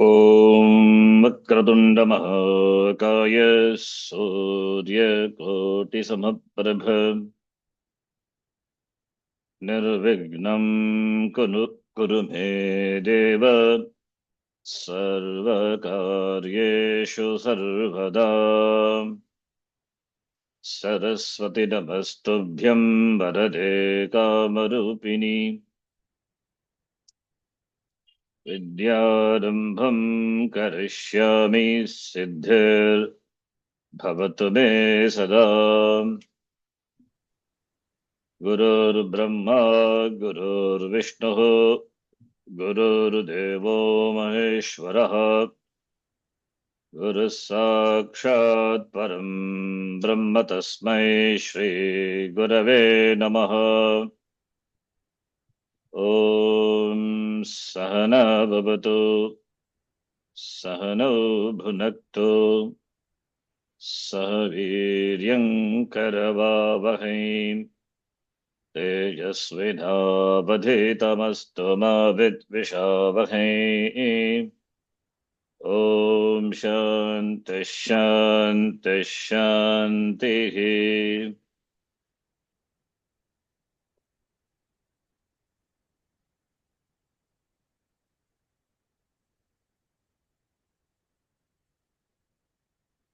ॐ वक्रतुण्डमहाकाय सूर्यकोटिसमप्रभ निर्विघ्नं कुरु मे देव सर्वकार्येषु सर्वदा। सरस्वती नमस्तुभ्यं वरदे कामरूपिणि विद्यारम्भं करिष्यामि सिद्धिर्भवतु मे सदा। गुरुर्ब्रह्मा गुरुर्विष्णुः गुरुर्देवो महेश्वरः गुरुः साक्षात् परं ब्रह्म तस्मै श्रीगुरवे नमः। ॐ सहना भवतु सहनौ भुनक्तु सह वीर्यं करवावहै तेजस्विनावधीतमस्तु मा विद्विषावहै। ॐ शान्तिः शान्तिः शान्तिः।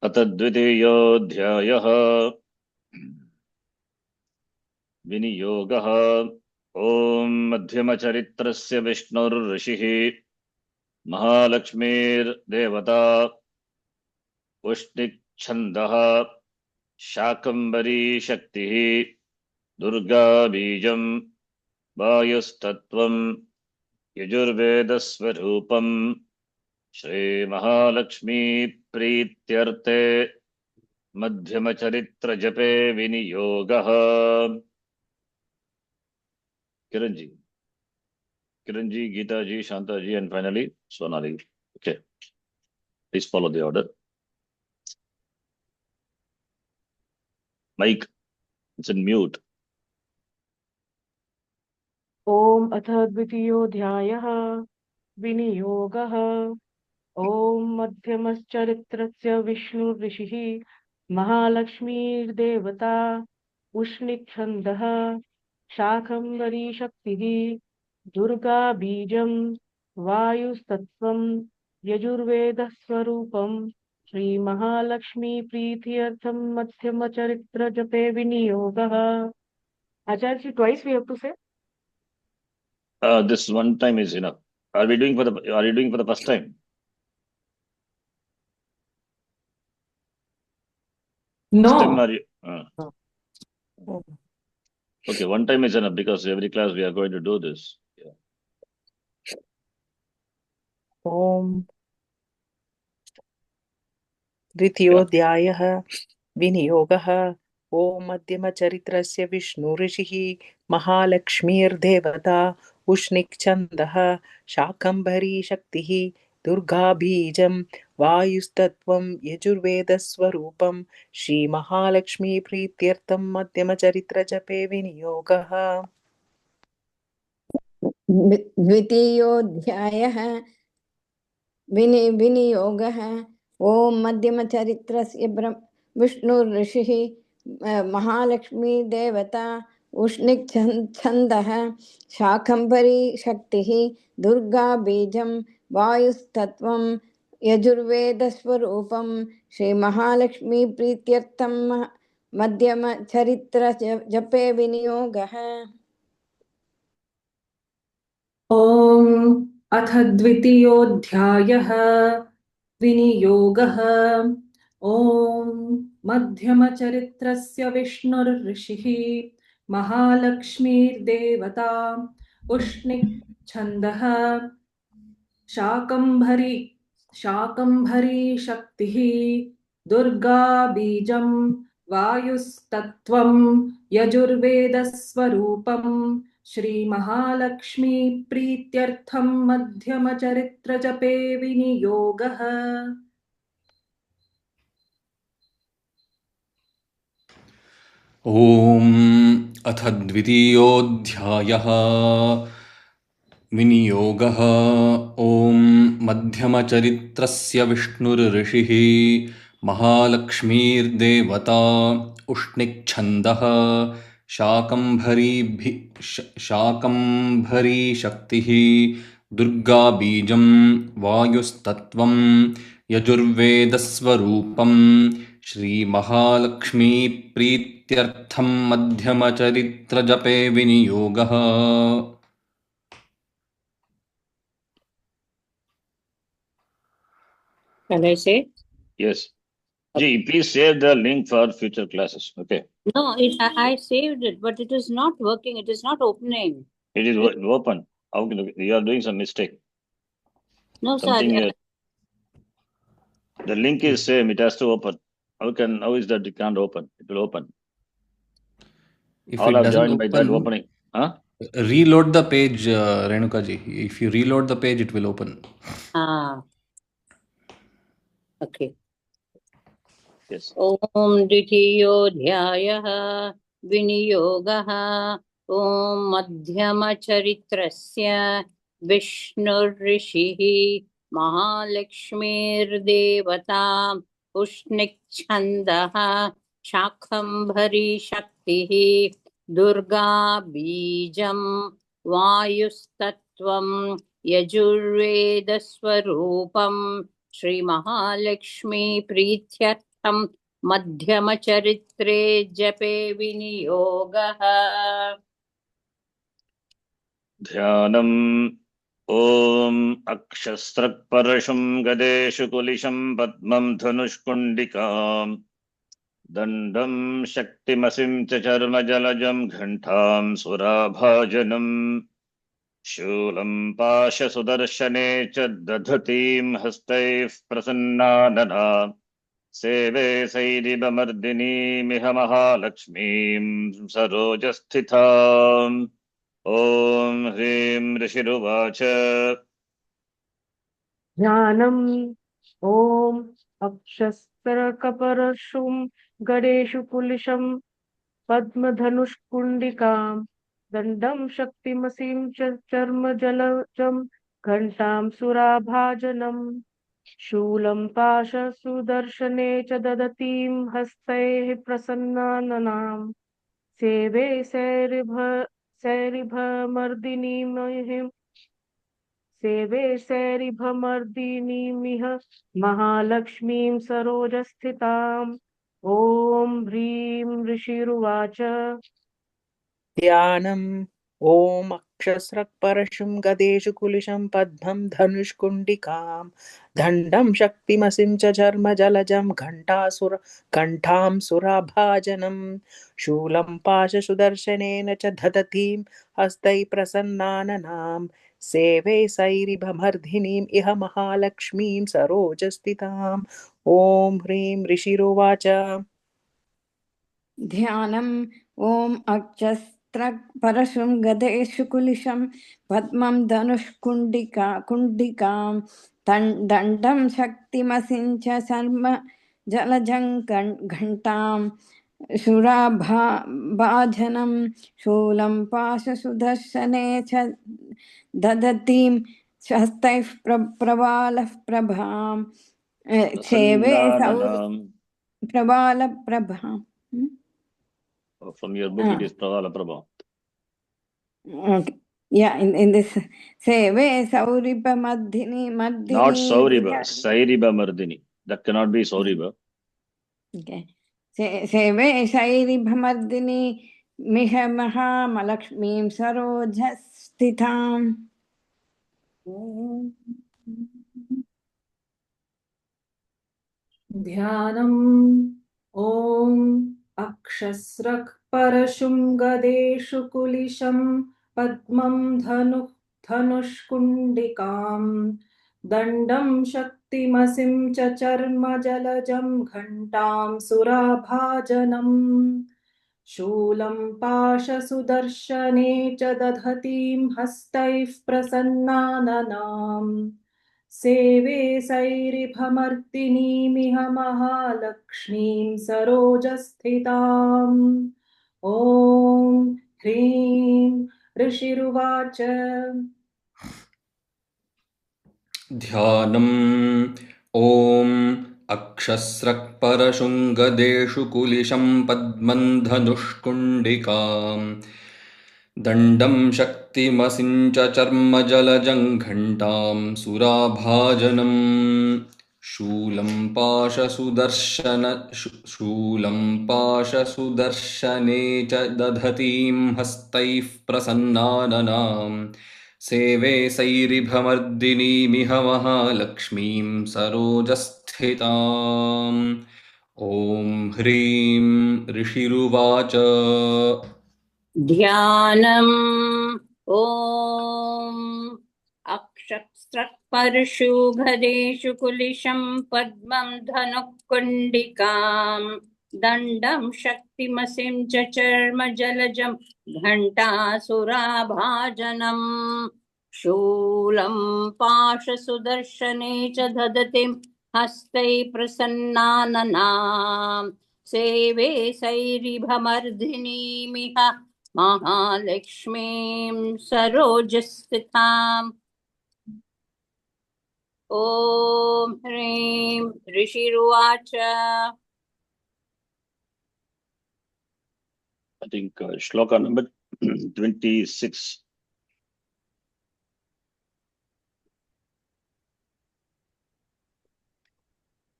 अथ द्वितीयोऽध्यायः विनियोगः। ॐ मध्यमचरित्रस्य विष्णुर्ऋषिः महालक्ष्मीर्देवता उष्णिच्छन्दः शाकम्भरी शक्तिः दुर्गा बीजं वायुस्तत्त्वं यजुर्वेदस्वरूपं श्रीमहालक्ष्मी प्रीत्यर्थे मध्यमचरित्रजपे विनियोगः। Kiran ji, Geeta ji, Shanta ji, and finally Sonali. Okay, please follow the order. Mike, it's in mute. ओम अथ द्वितीयोऽध्यायः विनियोगः। ओम मध्यमश्चरित्रस्य विष्णुर्ऋषिः महालक्ष्मीर्देवता उष्णिच्छन्दः शाकम्भरी शक्तिः दुर्गा बीजं वायुस्तत्त्वं यजुर्वेदस्वरूपं श्रीमहालक्ष्मी प्रीत्यर्थं मध्यमचरित्रजपे विनियोगः। आचार्य जी, twice we have to say? This one time is enough. Are you doing for the first time? No. First time are you? Oh. Okay, one time is enough because every class we are going to do this. Yeah. ओम द्वितीयोऽध्यायः विनियोगः। ओम मध्यमचरित्रस्य विष्णुऋषिः महालक्ष्मीर्देवता उष्णिच्छन्दः शाकम्भरी शक्तिः दुर्गा बीजं वायुस्तत्त्वं यजुर्वेदस्वरूपं श्रीमहालक्ष्मी प्रीत्यर्थं मध्यमचरित्रजपे विनियोगः। द्वितीयोऽध्यायः विनियोगः। ओम मध्यमचरित्रस्य विष्णुर्ऋषिः महालक्ष्मी देवता उष्णिच्छन्दः शाकम्भरी शक्तिः दुर्गा बीजं वायुस्तत्त्वं यजुर्वेदस्वरूपं श्रीमहालक्ष्मी प्रीत्यर्थं मध्यमचरित्रजपे विनियोगः। ओम अथ द्वितीयोऽध्यायः विनियोगः। ओम मध्यमचरित्रस्य विष्णुर्ऋषिः महालक्ष्मीर्देवता उष्णिच्छन्दः शाकम्भरी शक्तिः दुर्गा बीजं वायुस्तत्त्वं यजुर्वेदस्वरूपं श्रीमहालक्ष्मी प्रीत्यर्थं मध्यमचरित्रजपे विनियोगः। ओम अथ द्वितीयोऽध्यायः विनियोगः। ॐ मध्यमचरित्रस्य विष्णुर्ऋषिः महालक्ष्मीर्देवता उष्णिक्छन्दः शाकम्भरी शक्तिः दुर्गा बीजं वायुस्तत्त्वं यजुर्वेदस्वरूपं श्रीमहालक्ष्मीप्रीत्यर्थं मध्यमचरित्रजपे विनियोगः। Can I say? Yes. Ji, please save the link for future classes. Okay. No, I saved it, but it is not working. It is not opening. It is open. How can you are doing some mistake? No, sir. Something. The link is same. It has to open. How is that it can't open? It will open. If All it have doesn't joined by that open, opening. Huh? reload the page, Renuka ji. If you reload the page, it will open. Okay. Yes. Om Dvitiyodhyayah Viniyogah Om Madhyamacharitrasya Vishnurrishihi Mahalakshmirdevata Ushnikchandah Shakambhari Shaktihi Durga Bijam Vayustatvam Yajurvedaswarupam Shri Mahalakshmi Prithyatham Madhyamacharitre Jape Viniyogah. Dhyanam Om Akshastrak-parashum Gadeshu Kulisham Padmam Dhanushkundikam Dandam Shaktimasim Chacharma Jalajam Ghantam Surabhajanam Shulam Pasha Sudarshane Cha Dadhatim Hastaif Prasannanana Seve Saidibamardini Miha Mahalakshmim Sarojasthitam Om Hrim Rishiruvacha Jnanam Om Akshastra-kaparashum Gadeshu Kulisham Padmadhanushkundikam Dandam Shaktimasim Charma Jalajam Ghantam Surabhajanam Shulam Pasha Sudarshane Cha Dadatim Hastaih Prasannanam Seve Sairibha Mardini Seve Sairibhamardinimiha Mahalakshmim Sarojasthitam Om Hrim Rishiruvacha ध्यानम् ॐ अक्षस्रक्परशुं गदेषु कुलिशं पद्मं धनुष्कुण्डिकां दण्डं शक्तिमसिं च चर्मजलजं घण्टां सुराभाजनं शूलं पाशसुदर्शनेन च दधतीं हस्तैः प्रसन्नाननां सेवे सैरिभमर्धिनीम् इह महालक्ष्मीं सरोजस्थिताम् ॐ ह्रीं ऋषिरुवाच ध्यानम् ॐ अक्षस्त्रपरशुं गदेषु कुलिशं पद्मं कुण्डिकां दण्डं शक्तिमसिञ्च शर्म जलजं घण्टां शुराभाजनं शूलं पाशसुदर्शने च दधतीं हस्तैः प्रवालः प्रभां सेवे Prasannananam. प्रवालप्रभाम्. From your book it is Pravala Prabha. Okay. Yeah, in this Seve Sauriba Mardini Not Sauriba, Sairiba Mardini. That cannot be Sauriba. Okay. Seve Sairiba Mardini Miha Maha Malakshmim Sarojasthitam. ध्यानम् ॐ अक्षस्रक्परशुं गदेषु कुलिशं पद्मं धनुष्कुण्डिकां दण्डं शक्तिमसिं च चर्मजलजं घण्टां सुराभाजनम् शूलं पाशसुदर्शने च दधतीं हस्तैः प्रसन्नाननाम् सेवे सैरिभमर्दिनीमिह महालक्ष्मीं सरोजस्थिताम् ॐ ह्रीं ऋषिरुवाच ध्यानम् ॐ अक्षस्रक्परशुङ्गदेषु कुलिशं पद्मं धनुष्कुण्डिकाम् दण्डं शक्तिमसिञ्च चर्मजलजं घण्टां सुराभाजनम् शूलं पाशसुदर्शने च दधतीं हस्तैः प्रसन्नाननाम् सेवे सैरिभमर्दिनीमिह महालक्ष्मीं सरोजस्थिताम् ॐ ह्रीं ऋषिरुवाच ध्यानम् ॐ अक्षस्रक्परशुभदेषु कुलिशं पद्मं धनुः कुण्डिकाम् दण्डं शक्तिमसिं च चर्मजलजं घण्टासुराभाजनम् शूलं पाशसुदर्शने च दधतीं हस्तैः प्रसन्नाननाम् सेवे सैरिभमर्दिनीमिह महालक्ष्मीं सरोजस्थिताम् ॐ ह्रीं ऋषिरुवाच I think shloka number 26.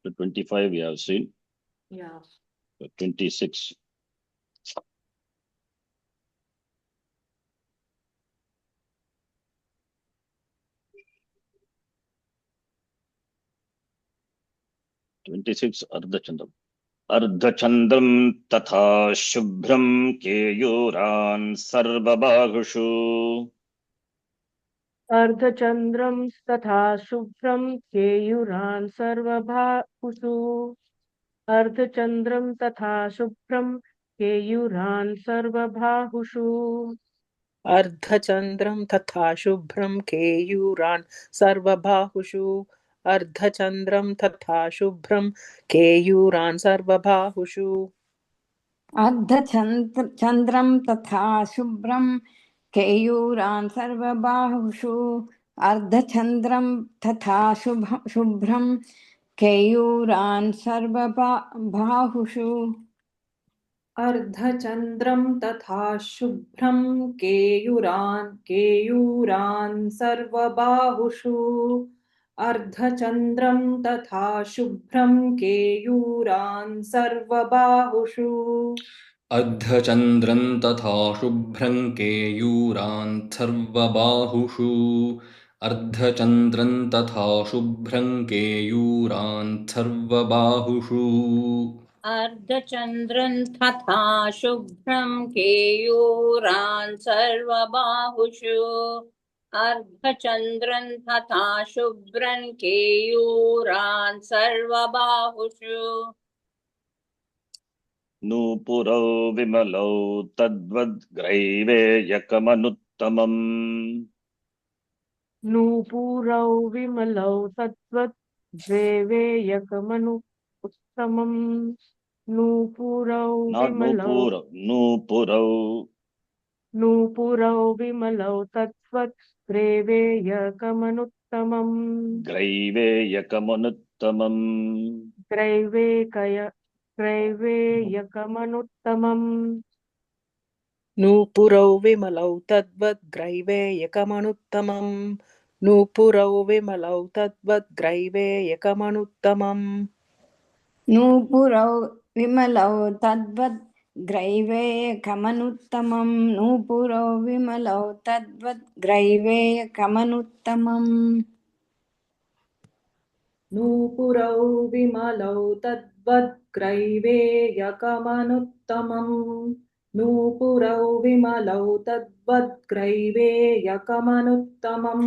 The 25 we have seen. Yeah. The 26. अर्धचन्द्रम् अर्धचन्द्रं तथा शुभ्रं केयूरान् सर्वबाहुषु अर्धचन्द्रं तथा शुभ्रं केयूरान् सर्वबाहुषु अर्धचन्द्रं तथा शुभ्रं केयूरान् सर्वबाहुषु अर्धचन्द्रं तथा शुभ्रं केयूरान् सर्वबाहुषु अर्धचन्द्रं तथा शुभ्रं केयूरान् सर्वबाहुषु अर्धचन्द्रं तथा शुभ्रं केयूरान् सर्वबाहुषु अर्धचन्द्रं तथा शुभ्रं केयूरान् सर्वबाहुषु अर्धचन्द्रं तथा शुभ्रं केयूरान् सर्वबाहुषु अर्धचन्द्रं तथा शुभ्रं केयूरान् सर्वबाहुषु अर्धचन्द्रं तथा शुभ्रं केयूरान् सर्वबाहुषु अर्धचन्द्रं तथा शुभ्रं केयूरान् सर्वबाहुषु अर्धचन्द्रं तथा शुभ्रं केयूरान् सर्वबाहुषु अर्धचन्द्रं तथा शुभ्रं केयूरान् सर्वबाहुषु नूपुरौ विमलौ तद्वद्ग्रैवेयकमनुत्तमम् नूपुरौ विमलौ तद्वत् द्वैवेयकमनु उत्तमम् नूपुरौ Not विमलौ नूपुरौ विमलौ तद्वत् ग्रैवेयकमनुत्तमम् ग्रैवेयकमनुत्तमम् ग्रैवेयकमनुत्तमम् नूपुरौ विमलौ तद्वद्ग्रैवेयकमनुत्तमम् नूपुरौ विमलौ तद्वद्ग्रैवेयकमनुत्तमम् नूपुरौ विमलौ तद्वद् ग्रैवेयकमनुत्तमम् नूपुरौ विमलौ तद्वद् ग्रैवेयकमनुत्तमम् नूपुरौ विमलौ तद्वद्ग्रैवेयकमनुत्तमम् नूपुरौ विमलौ तद्वद्ग्रैवेयकमनुत्तमम्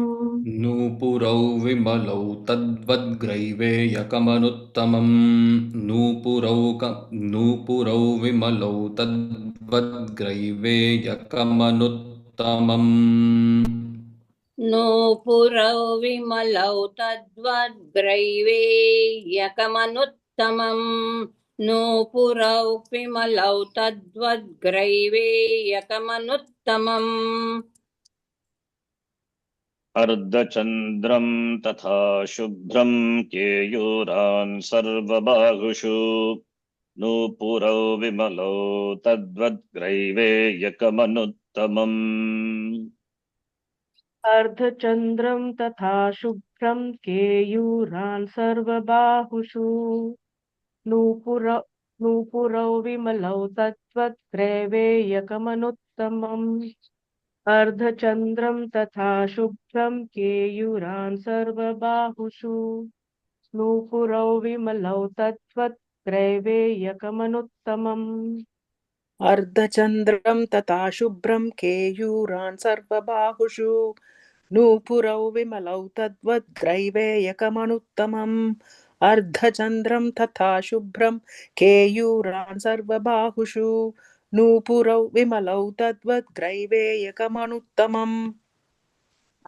नूपुरौ विमलौ तद्वद्ग्रैवेयकमनुत्तमम् नूपुरौ विमलौ तद्वद्ग्रैवेयकमनुत्तमम् नूपुरौ विमलौ तद्वद्ग्रैवेयकमनुत्तमम् नूपुरौ विमलौ तद्वद्ग्रैवेयकमनुत्तमम् अर्धचन्द्रं तथा शुभ्रं केयूरान् सर्वबाहुषु नूपुरौ विमलौ तद्वद्ग्रैवेयकमनुत्तमम् अर्धचन्द्रं तथा शुभ्रं केयूरान् सर्वबाहुषु नूपुरौ विमलौ तद्वद्ग्रैवेयकमनुत्तमम् अर्धचन्द्रं तथा शुभ्रं केयूरान् सर्वबाहुषु नूपुरौ विमलौ तद्वद्ग्रैवेयकमनुत्तमम् अर्धचन्द्रं तथा शुभ्रं केयूरान् सर्वबाहुषु नूपुरौ विमलौ तद्वद्ग्रैवेयकमनुत्तमम् अर्धचन्द्रं तथा शुभ्रं केयूरान् सर्वबाहुषु नूपुरौ विमलौ तद्वद्ग्रैवेयकमनुत्तमम्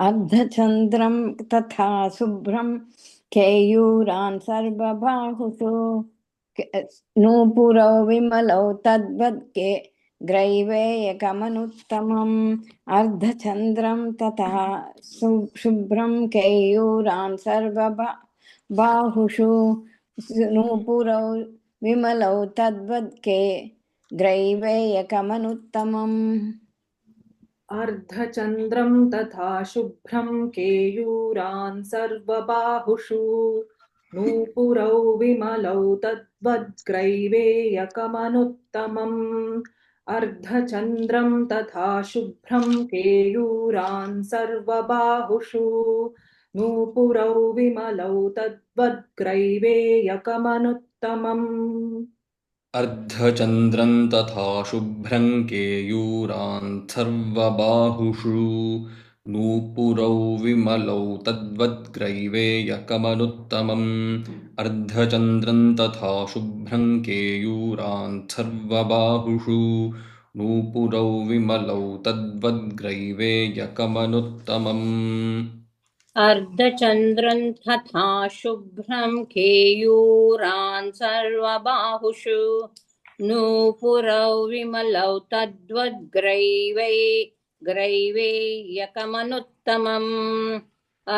अर्धचन्द्रं तथा शुभ्रं केयूरान् सर्वबाहुषु नूपुरौ विमलौ तद्वत् ग्रैवेयकमनुत्तमम् अर्धचन्द्रं तथा शुभ्रं केयूरान् सर्वबाहुषु नूपुरौ विमलौ तद्वत् ग्रैवेयकमनुत्तमम् अर्धचन्द्रं तथा शुभ्रं केयूरान् सर्वबाहुषु नूपुरौ विमलौ तद्वद्ग्रैवेयकमनुत्तमम् अर्धचन्द्रं तथा शुभ्रं केयूरान् सर्वबाहुषु नूपुरौ विमलौ तद्वद्ग्रैवेयकमनुत्तमम् अर्धचन्द्रं तथा शुभ्रं केयूरान् सर्वबाहुषु नूपुरौ विमलौ तद्वद्ग्रैवेयकमनुत्तमम् अर्धचन्द्रं तथा शुभ्रं केयूरान् सर्वबाहुषु नूपुरौ विमलौ तद्वद्ग्रैवेयकमनुत्तमम् अर्धचन्द्रं तथा शुभ्रं केयूरान् सर्वबाहुषु नूपुरौ विमलौ तद्वद्ग्रैवेयकमनुत्तमम्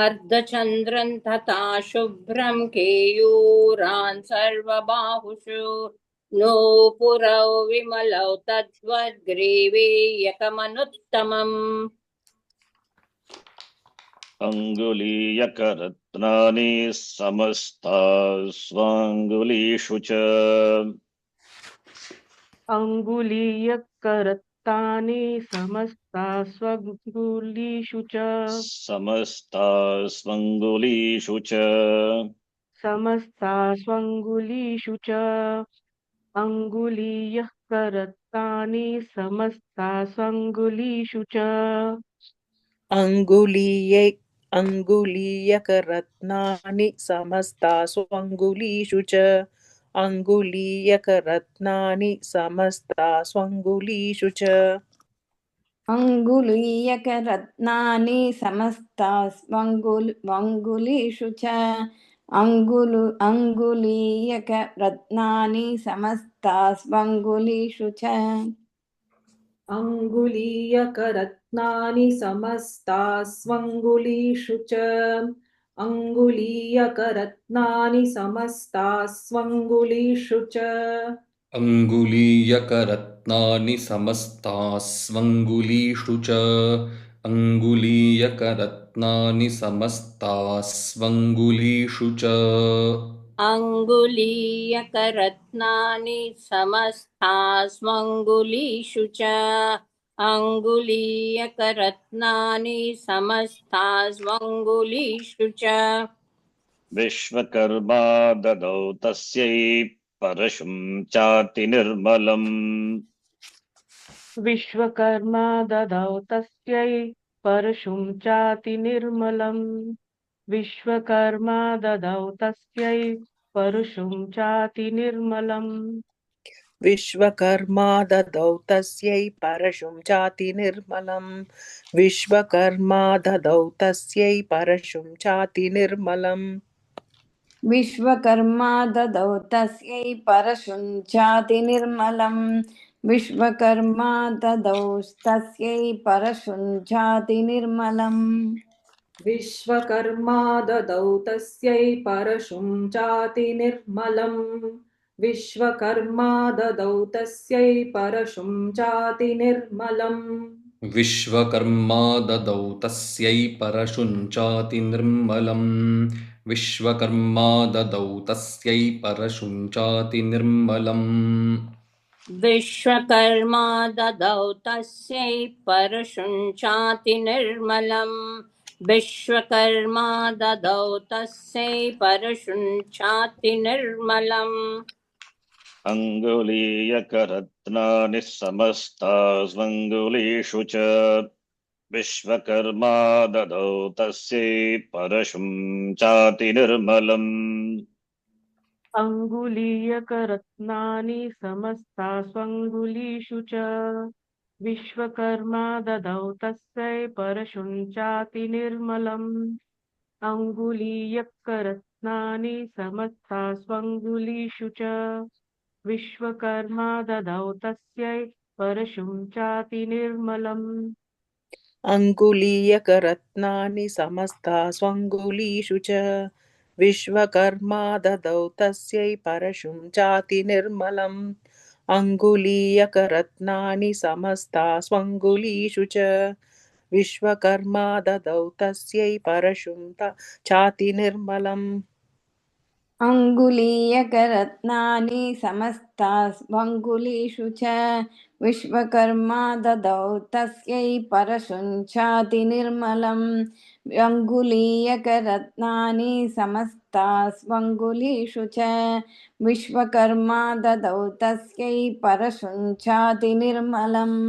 अर्धचन्द्रं तथा शुभ्रं केयूरान् सर्वबाहुषु नूपुरौ विमलौ तद्वद्ग्रैवेयकमनुत्तमम् अङ्गुलीयकरत्नानि समस्तास्वाङ्गुलीषु च अङ्गुलीयकरत्तानि समस्तास्वङ्गुलीषु च समस्तास्वङ्गुलीषु च समस्तास्वङ्गुलीषु च अङ्गुलीयः करत्तानि समस्तास्वङ्गुलीषु च अङ्गुलीयकरत्नानि समस्तास्वङ्गुलीषु च अङ्गुलीयकरत्नानि समस्तास्वङ्गुलीषु च अङ्गुलीयकरत्नानि समस्तास्वङ्गुलीषु च अङ्गुलीयकरत्नानि समस्तास्वङ्गुलीषु च अङ्गुलीयकरत्नानि समस्तास्वङ्गुलीषु च अङ्गुलीयकरत्नानि समस्तास्वङ्गुलीषु च अङ्गुलीयकरत्नानि समस्तास्वङ्गुलीषु च अङ्गुलीयकरत्नानि समस्तास्वङ्गुलीषु च अङ्गुलीयकरत्नानि समस्तास्वङ्गुलीषु च अङ्गुलीयकरत्नानि समस्तास्वङ्गुलीषु च विश्वकर्मा ददौ तस्यै परशुं चाति निर्मलम् विश्वकर्मा ददौ तस्यै परशुं चाति निर्मलम् विश्वकर्मा ददौ तस्यै परशुं चाति निर्मलम् विश्वकर्मा ददौ तस्यै परशुं चाति निर्मलम् विश्वकर्मा ददौ तस्यै परशुं चाति निर्मलम् विश्वकर्मा ददौ तस्यै परशुं चाति निर्मलम् विश्वकर्मा ददौ तस्यै परशुं चाति निर्मलम् विश्वकर्मा ददौ तस्यै परशुं चातिनिर्मलम् विश्वकर्मा ददौ तस्यै परशुं चातिनिर्मलम् विश्वकर्मा ददौ तस्यै परशुञ्चाति निर्मलम् विश्वकर्मा ददौ तस्यै परशुञ्चाति निर्मलम् विश्वकर्मा ददौ तस्यै परशुञ्चाति निर्मलम् विश्वकर्मा ददौ तस्यै परशुञ्चाति निर्मलम् अङ्गुलीयकरत्नानि समस्तास्वङ्गुलीषु च विश्वकर्मा ददौ तस्यै परशुं चाति निर्मलम् अङ्गुलीयकरत्नानि समस्तास्वङ्गुलीषु च विश्वकर्मा ददौ तस्यै परशुं चाति निर्मलम् अङ्गुलीयकरत्नानि समस्तास्वङ्गुलीषु च विश्वकर्मा ददौ तस्यै परशुं चाति निर्मलम् अङ्गुलीयकरत्नानि समस्तास्वङ्गुलीषु च विश्वकर्मा ददौ तस्यै परशुं चाति निर्मलम् अङ्गुलीयकरत्नानि समस्तास्वङ्गुलीषु च विश्वकर्मा ददौ तस्यै परशुं चाति निर्मलम् अङ्गुलीयकरत्नानि समस्तास्वङ्गुलीषु च विश्वकर्मा ददौ तस्यै परशुञ्चाति निर्मलम् अङ्गुलीयकरत्नानि समस्तास्वङ्गुलीषु च विश्वकर्मा ददौ तस्यै परशुञ्चाति निर्मलम्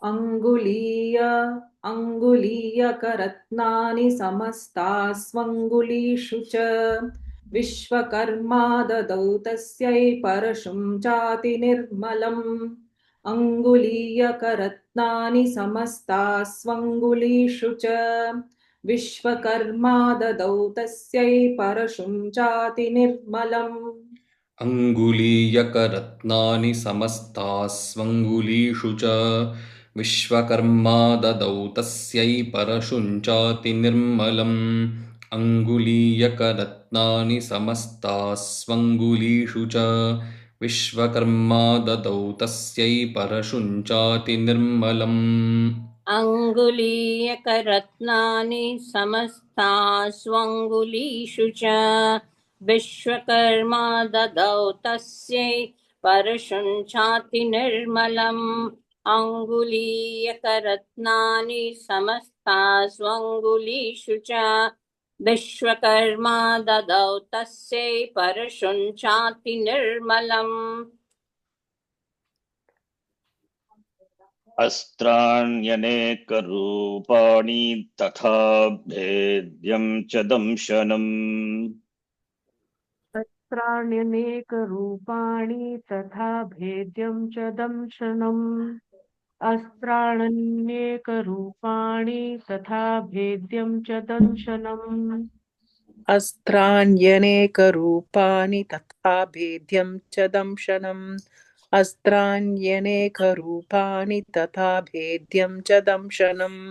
अङ्गुलीयकरत्नानि समस्तास्वङ्गुलीषु च विश्वकर्मा ददौ तस्यै परशुं चाति निर्मलम् अङ्गुलीयकरत्नानि समस्तास्वङ्गुलीषु च विश्वकर्मा ददौ तस्यै परशुं चाति निर्मलम् अङ्गुलीयकरत्नानि समस्तास्वङ्गुलीषु च विश्वकर्मा ददौ तस्यै परशुञ्चाति निर्मलम् अङ्गुलीयकरत्नानि समस्तास्वङ्गुलीषु च विश्वकर्मा ददौ तस्यै परशुञ्चाति निर्मलम् अङ्गुलीयकरत्नानि समस्तास्वङ्गुलीषु च विश्वकर्मा ददौ तस्यै परशुञ्चाति निर्मलम् अङ्गुलीयकरत्नानि समस्तास्वङ्गुलीषु च विश्वकर्मा ददौ तस्यै परशुञ्चाति निर्मलम् अस्त्राण्यनेकरूपाणि तथा भेद्यं च दंशनम् अस्त्राण्यनेकरूपाणि तथा भेद्यं च दंशनम् अस्त्राण्यनेकरूपाणि तथा भेद्यं च दंशनम् अस्त्राण्यनेकरूपाणि तथा भेद्यं च दंशनम् अस्त्राण्यनेकरूपाणि तथा भेद्यं च दंशनम्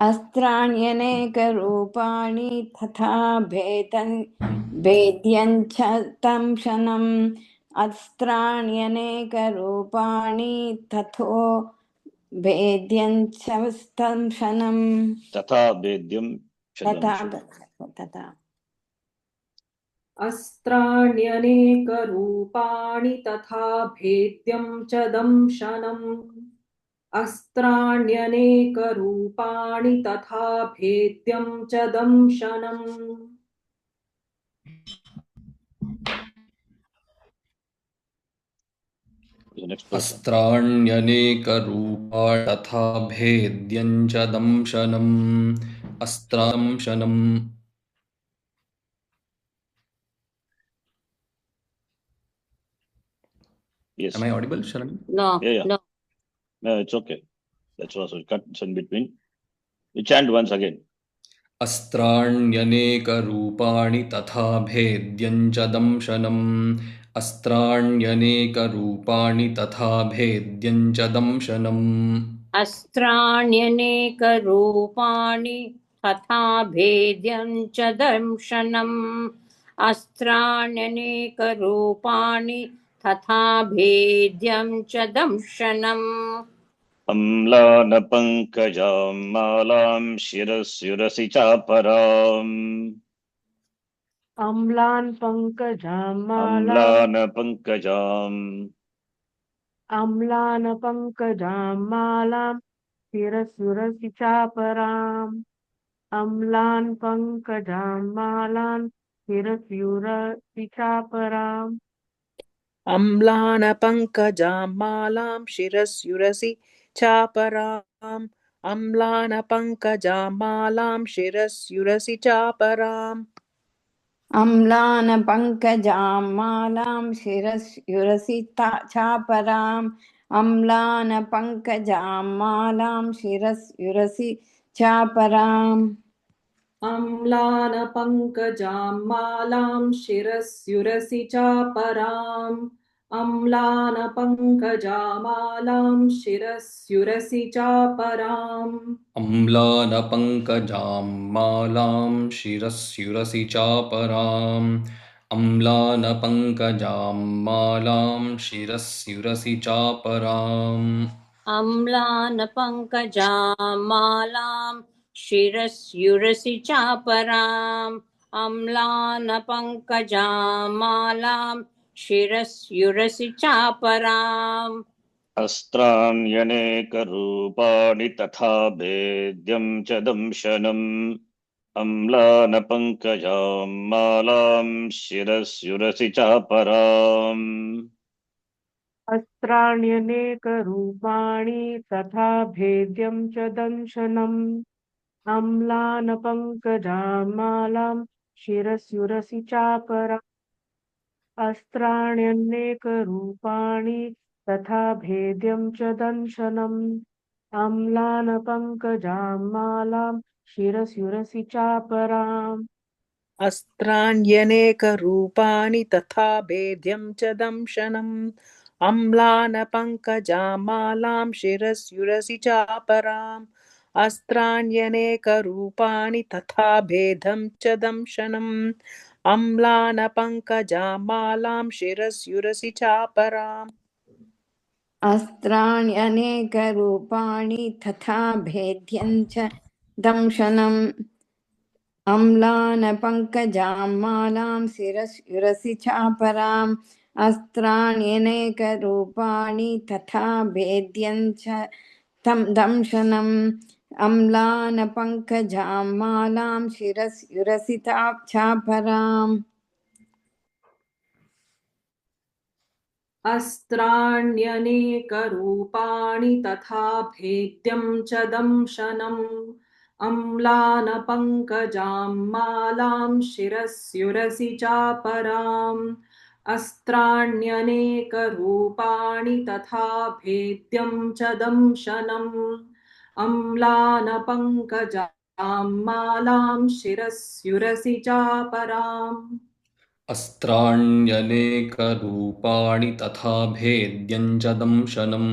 अस्त्राण्यनेकरूपाणि तथा भेद्यं च दंशनम् अस्त्राण्यनेकरूपाणि तथो भेद्यं च दंशनम् तथा भेद्यं च तथा अस्त्राण्यनेकरूपाणि तथा भेद्यं च दंशनम् अस्त्राण्यनेकरूपाणि तथा भेद्यं च दंशनम् अस्त्राण्यनेकरूपा तथा भेद्यं च दंशनम् अस्त्रांशनम् Yes. Am I audible, Sharan? No, Yeah. no. No, it's okay. That's also cuts in between. You chant once again. अस्त्राण्यनेकरूपाणि तथा भेद्यं च दंशनम् अस्त्राण्यनेकरूपाणि तथा भेद्यं च दंशनम् अस्त्राण्यनेकरूपाणि तथा भेद्यं च दंशनम् अस्त्राण्यनेकरूपाणि तथा भेद्यं च दंशनम् अम्लानपङ्कजां मालां शिरस्युरसि चापराम् अम्लान् पङ्कजामालाम् अम्लानपङ्कजाम् मालाम् शिरसुरसि चापराम् अम्लान् पङ्कजामालान् शिरस्युरसि चापराम् अम्लानपङ्कजामालां शिरस्युरसि चापराम् अम्लानपङ्कजामालां शिरस्युरसि चापराम् अम्लानपङ्कजामालां शिरस्युरसि चापराम् अम्लानपङ्कजामालां शिरस्युरसि चापराम् अम्लानपङ्कजां मालां शिरस्युरसि चापराम् अम्लानपङ्कजामालां शिरस्युरसि चापराम् अम्लानपङ्कजां मालां शिरस्युरसि चापराम् अम्लानपङ्कजां मालां शिरस्युरसि चापराम् अम्लानपङ्कजामालां शिरस्युरसि चापराम् अम्लानपङ्कजामालां शिरस्युरसि चापराम् अस्त्राण्यनेकरूपाणि तथा भेद्यं च दंशनम् अम्लानपङ्कजां मालां शिरस्युरसि चापराम् अस्त्राण्यनेकरूपाणि तथा भेद्यं च दंशनम् अम्लानपङ्कजामालां शिरस्युरसि चापरा अस्त्राण्यनेकरूपाणि तथा भेद्यं च दंशनम् अम्लानपङ्कजामालां शिरस्युरसि चापराम् अस्त्राण्यनेकरूपाणि तथा भेद्यं च दंशनम् अम्लानपङ्कजामालां शिरस्युरसि चापराम् अस्त्राण्यनेकरूपाणि तथा भेदं च दंशनम् अम्लानपङ्कजामालां शिरस्युरसि चापराम् अस्त्राण्यनेकरूपाणि तथा भेद्यं च दंशनम् अम्लानपङ्कजामालां शिरस्युरसि चापराम् अस्त्राण्यनेकरूपाणि तथा भेद्यं च दंशनम् अम्लानपङ्कजामालां शिरस्युरसि चापराम् अस्त्राण्यनेकरूपाणि तथा भेद्यं च दंशनम् अम्लानपङ्कजां मालां शिरस्युरसि चापराम् अस्त्राण्यनेकरूपाणि तथा भेद्यं च दंशनम् अम्लानपङ्कजां मालां शिरस्युरसि चापराम् अस्त्राण्यनेकरूपाणि तथा भेद्यं च दंशनम्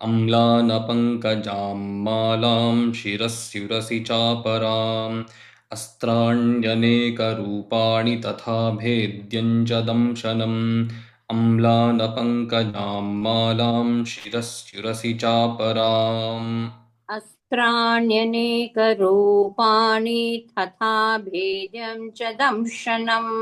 अम्लानपङ्कजां मालां शिरस्युरसि चापराम् अस्त्राण्यनेकरूपाणि तथा भेद्यं च दंशनम् अम्लानपङ्कजां मालां शिरस्युरसि चापराम् अस्त्राण्यनेकरूपाणि तथा भेद्यं च दंशनम्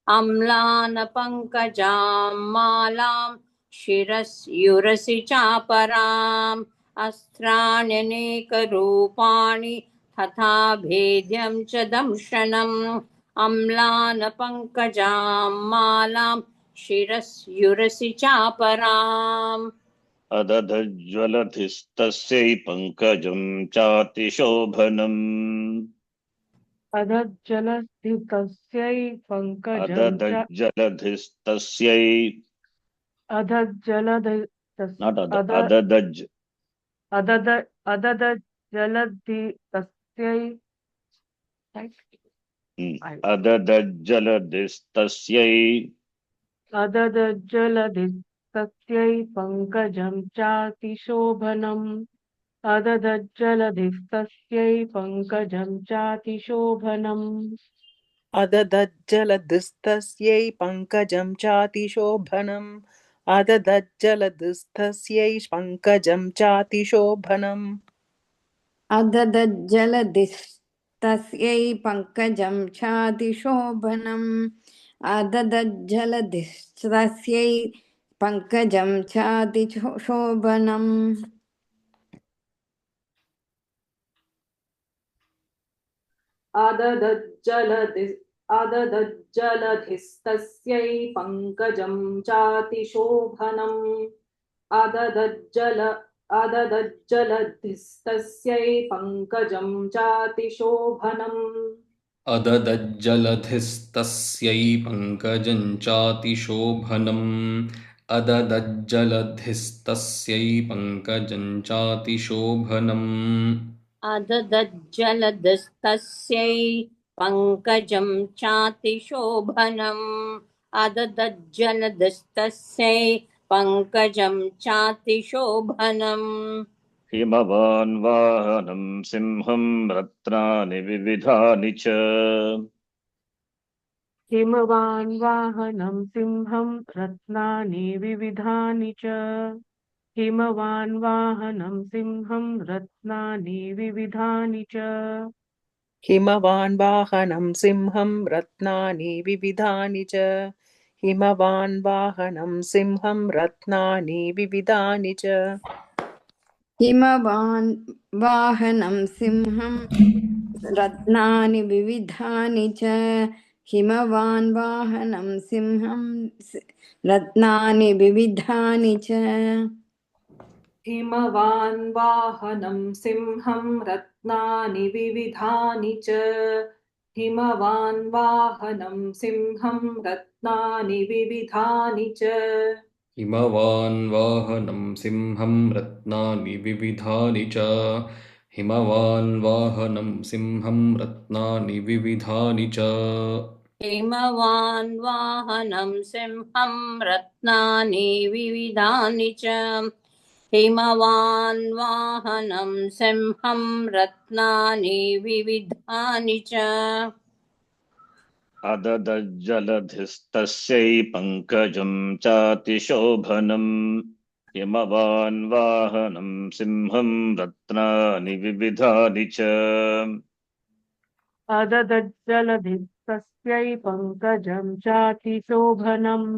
अम्लानपङ्कजामालां शिरस्युरसि चापराम् अस्त्राण्यनेकरूपाणि तथा भेद्यं च दंशनम् अम्लानपङ्कजामालां शिरस्युरसि चापराम् अदधज्ज्वलधिस्तस्यै पङ्कजं चातिशोभनम् अधज्जलस्थितस्यै पङ्कजं च अदधज्जलधिस्तस्यै not adadaj अददज्जलधितस्यै अदधज्जलधिस्तस्यै अददज्जलधितस्यै पङ्कजं चातिशोभनम् अददज्जलधिस्तस्यै पङ्कजं चातिशोभनम् अददज्जलधिस्तस्यै पङ्कजं चातिशोभनम् अददज्जलधिस्तस्यै पङ्कजं चातिशोभनम् अददज्जलधिस्तस्यै पङ्कजं चातिशोभनम् अददज्जलधिस्तस्यै पङ्कजं चातिशोभनम् अददज्जलधिस्तस्यै पङ्कजं चातिशोभनम् अददज्जलधिस्तस्यै पङ्कजं चातिशोभनम् अददज्जलधिस्तस्यै पङ्कजं चातिशोभनम् अददज्जलधिस्तस्यै पङ्कजं चातिशोभनम् अददज्जलधस्तस्यै पङ्कजं चातिशोभनम् अददज्जलधस्तस्यै पङ्कजं चातिशोभनम् हिमवान् वाहनं सिंहं रत्नानि विविधानि च हिमवान् वाहनं सिंहं रत्नानि विविधानि च हिमवान् वाहनं सिंहं रत्नानि विविधानि च हिमवान् वाहनं सिंहं रत्नानि विविधानि च हिमवान् वाहनं सिंहं रत्नानि विविधानि च हिमवान् वाहनं सिंहं रत्नानि विविधानि च हिमवान् वाहनं सिंहं रत्नानि विविधानि च हिमवान् वाहनं सिंहं रत्नानि विविधानि च हिमवान् वाहनं सिंहं रत्नानि विविधानि च हिमवान् वाहनं सिंहं रत्नानि विविधानि च हिमवान् वाहनं सिंहं रत्नानि विविधानि च हिमवान् वाहनं सिंहं रत्नानि विविधानि च हिमवान् वाहनं सिंहं रत्नानि विविधानि च अददज्जलधिस्तस्यै पङ्कजं चातिशोभनम् हिमवान् वाहनं सिंहं रत्नानि विविधानि च अददज्जलधिस्तस्यै पङ्कजं चातिशोभनम्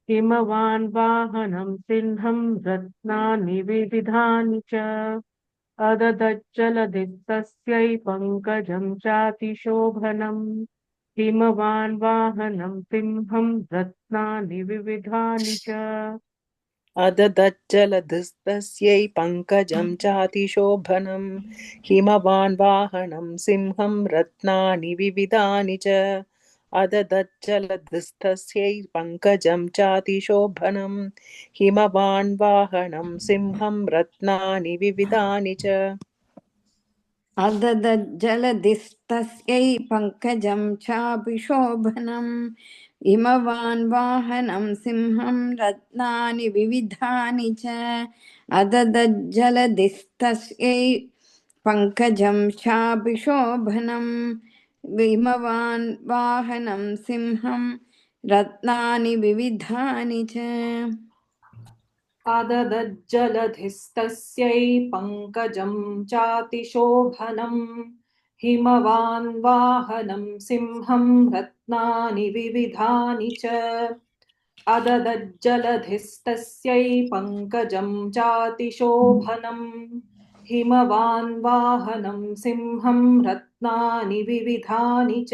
हिमवान् वाहनं सिंहं रत्नानि विविधानि च अददज्जलधिस्तस्यै पङ्कजं चातिशोभनम् हिमवान् वाहनं सिंहं रत्नानि विविधानि च अददज्जलधिस्तस्यै पङ्कजं चातिशोभनम् हिमवान् वाहनं सिंहं रत्नानि विविधानि च अददज्जलधिस्तस्यै पङ्कजं चातिशोभनम् हिमवान् वाहनं सिंहं रत्नानि विविधानि च अददज्जलधिस्तस्यै पङ्कजं चातिशोभनम् हिमवान् वाहनं सिंहं रत्नानि विविधानि च अददज्जलधिस्तस्यै पङ्कजं चातिशोभनम् हिमवान् वाहनं सिंहं रत्नानि विविधानि च अददज्जलधिस्तस्यै पङ्कजं चातिशोभनम् हिमवान् वाहनं सिंहं रत्नानि विविधानि च अददज्जलधिस्तस्यै पङ्कजं चातिशोभनम् हिमवान् वाहनं सिंहं रत्नानि विविधानि च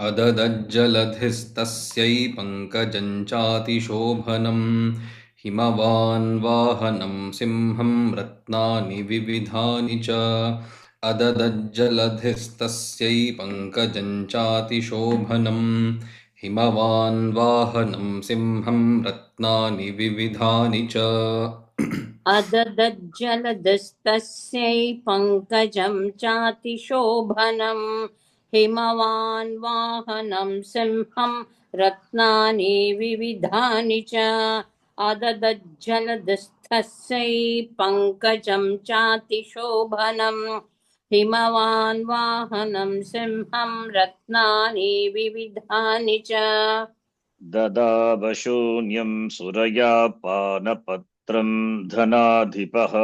अददज्जलधिस्तस्यै पङ्कजं चातिशोभनम् हिमवान् वाहनं सिंहं रत्नानि विविधानि च अददज्जलधिस्तस्यै पङ्कजं चातिशोभनम् हिमवान् वाहनं सिंहं रत्नानि विविधानि च अददज्जलधस्तस्यै पङ्कजं चातिशोभनम् हिमवान् वाहनं सिंहं रत्नानि विविधानि च अददज्जलधस्तस्यै तस्यै पङ्कजं चातिशोभनं हिमवान् वाहनं सिंहं रत्नानि विविधानि च ददावशून्यं सुरया पानपत्रं धनाधिपः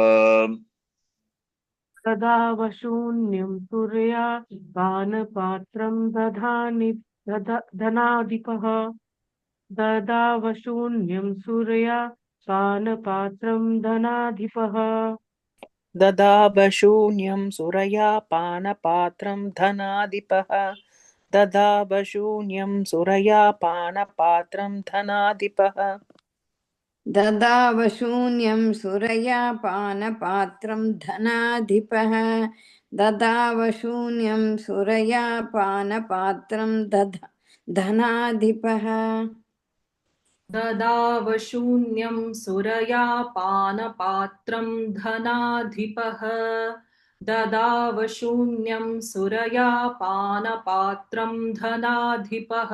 तदा वशून्यं तुर्या पानपात्रं धनाधिपः ददा वशून्यं सूर्या पानपात्रं धनाधिपः ददावशून्यं सुरया पानपात्रं धनाधिपः ददावशून्यं सुरया पानपात्रं धनाधिपः ददावशून्यं सुरया पानपात्रं धनाधिपः ददावशून्यं सुरया पानपात्रं धनाधिपः ददावशून्यं सुरया पानपात्रं धनाधिपः ददावशून्यं सुरया पानपात्रं धनाधिपः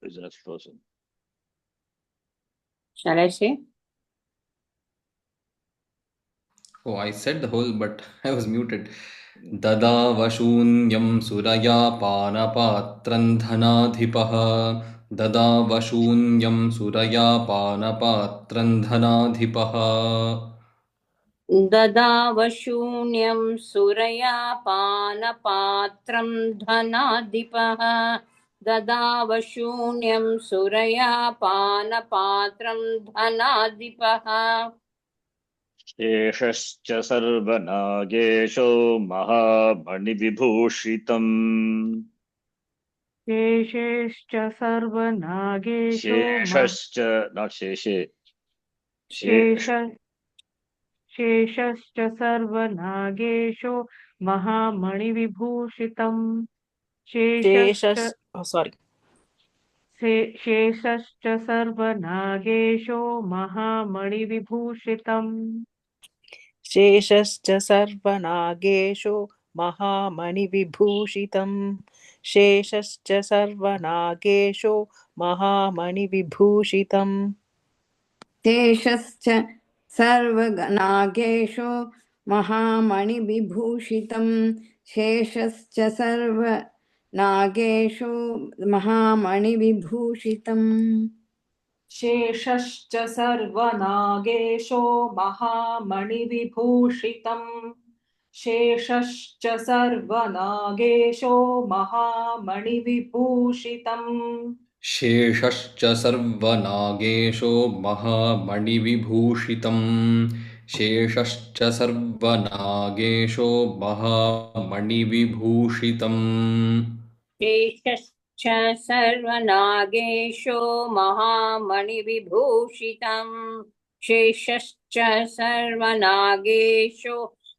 is the next person. Shall I say? Oh, I said the whole, but I was muted. ददावशून्यं सुरया पानपात्रं धनाधिपः ददावशून्यं सुरया पानपात्रं धनाधिपः ददावशून्यं सुरया पानपात्रं धनाधिपः ददावशून्यं सुरया पानपात्रं धनाधिपः शेषश्च सर्वनागेशो महामणिविभूषितम् शेषेश्च सर्वनागेषु शेषश्च not शेषे शेषश्च सर्वनागेषु महामणिविभूषितम् शेषश्च सर्वनागेषु महामणिविभूषितम् शेषश्च सर्वनागेषु महामणिविभूषितं शेषश्च सर्वनागेषु महामणिविभूषितम् शेषश्च सर्वनागेषु महामणिविभूषितं शेषश्च सर्वनागेषु महामणिविभूषितम् शेषश्च सर्वनागेशो महामणिविभूषितम् शेषश्च सर्वनागेशो महामणिविभूषितम् शेषश्च सर्वनागेशो महामणिविभूषितम् शेषश्च सर्वनागेशो महामणिविभूषितम् शेषश्च सर्वनागेषु महामणिविभूषितम् शेषश्च सर्वनागेषु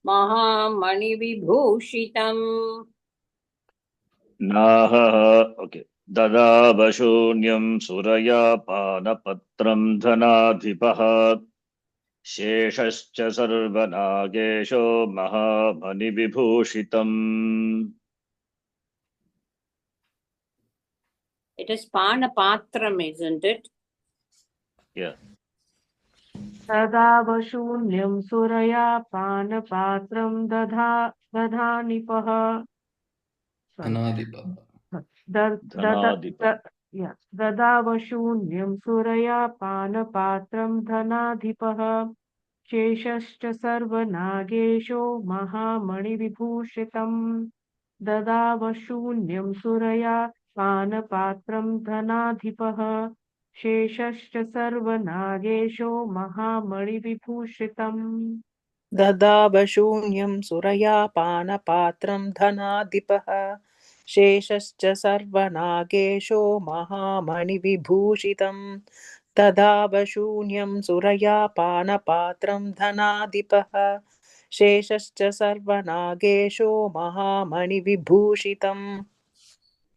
महामणिविभूषितम् नाहः okay ददावशून्यं सुरया पानपत्रं धनाधिपः शेषश्च सर्वनागेशो महामणिविभूषितम् It is Panapatram, isn't it? Yeah. तदावशून्यं सुरया पानपात्रं दधानिपः ददावशून्यं सुरया पानपात्रं धनाधिपः शेषश्च सर्वनागेषु महामणिविभूषितम् ददावशून्यं सुरया पानपात्रं धनाधिपः शेषश्च सर्वनागेषु महामणिविभूषितम् ददावशून्यं सुरया पानपात्रं धनाधिपः शेषश्च सर्वनागेशो महामणिविभूषितं ददावशून्यं सुरया पानपात्रं धनाधिपः शेषश्च सर्वनागेशो महामणिविभूषितम्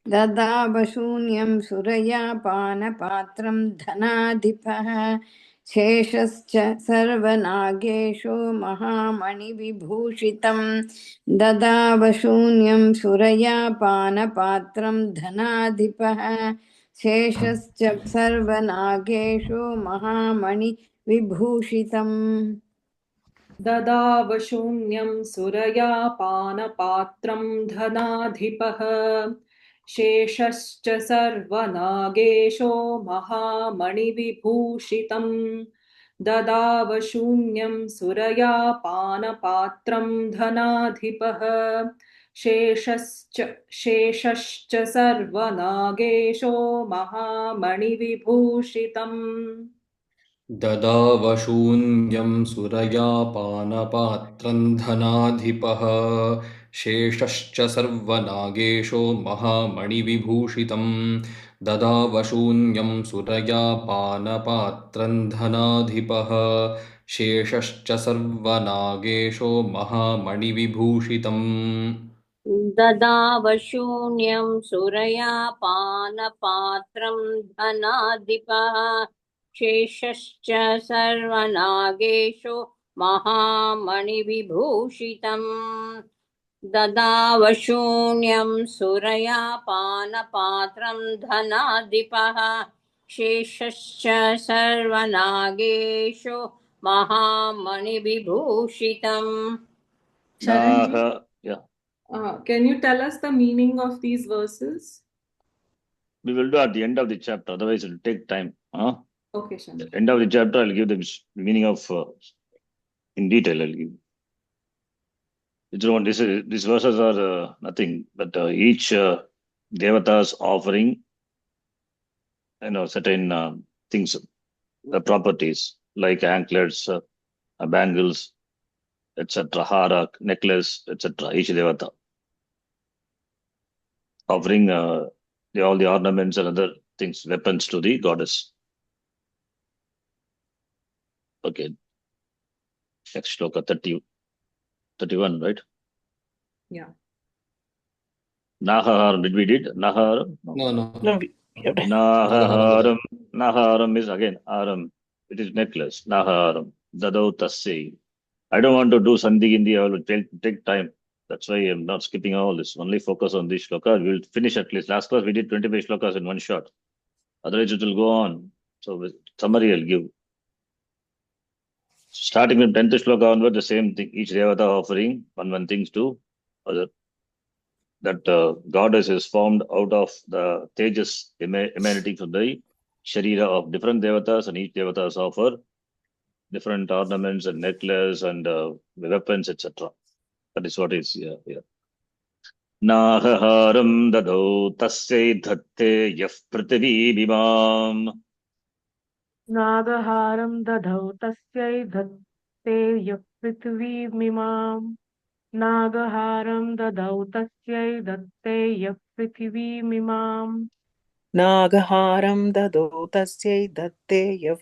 ददावशून्यं सुरया पानपात्रं धनाधिपः शेषश्च सर्वनागेषु महामणिविभूषितं ददावशून्यं सुरया पानपात्रं धनाधिपः शेषश्च सर्वनागेषु महामणिविभूषितम् ददावशून्यं सुरया पानपात्रं धनाधिपः शेषश्च सर्वनागेशो महामणिविभूषितं ददावशून्यं सुरया पानपात्रं धनाधिपः शेषश्च सर्वनागेशो महामणिविभूषितम् ददावशून्यं सुरया पानपात्रं धनाधिपः शेषश्च सर्वनागेशो महामणिविभूषितं ददावशून्यं सुरया पानपात्रं धनाधिपः शेषश्च सर्वनागेशो महामणिविभूषितम् ददावशून्यं सुरया पानपात्रं धनाधिपः शेषश्च सर्वनागेषु महामणिविभूषितम् ददावशून्यं सुरया पानपात्रं धनाधिपः शेषश्च सर्वनागेषु महामणिविभूषितम् Charanji, Yeah, can you tell us the meaning of these verses? we will do at the end of the chapter, otherwise it will take time. Okay, Shanti. End of the chapter, I'll give the meaning of in detail. I'll give. These verses are nothing but each devata's offering, certain things, the properties like anklets, bangles, etc., hara, necklace, etc. Each devata offering all the ornaments and other things, weapons to the goddess. Okay. Next shloka 31, right? Yeah. Nahaharam, did we did? Nahaharam? No. No, we have to- Nahaharam. Nahaharam is again aram. It is necklace. Nahaharam. Dadau tassi. I don't want to do Sandhi Gindi. I will take time. That's why I'm not skipping all this. Only focus on this shloka. We'll finish at least. Last class we did 25 shlokas in one shot. Otherwise it will go on. So with summary I'll give. Starting with 10th shloka onward, the same thing. Each devata offering one things to other. That goddess is formed out of the tejas emanating from the sharira of different devatas, and each devatas offer different ornaments and necklace and weapons, etc. That is what is here. Nahaharam dadau tasya dhatte yaf prithvi bimam. नागहारं दधौ तस्यै धत्ते यः पृथिवीमिमाम् नागहारं दधौ तस्यै धत्ते यः पृथिवीमिमाम् नागहारं ददौ तस्यै दत्ते यः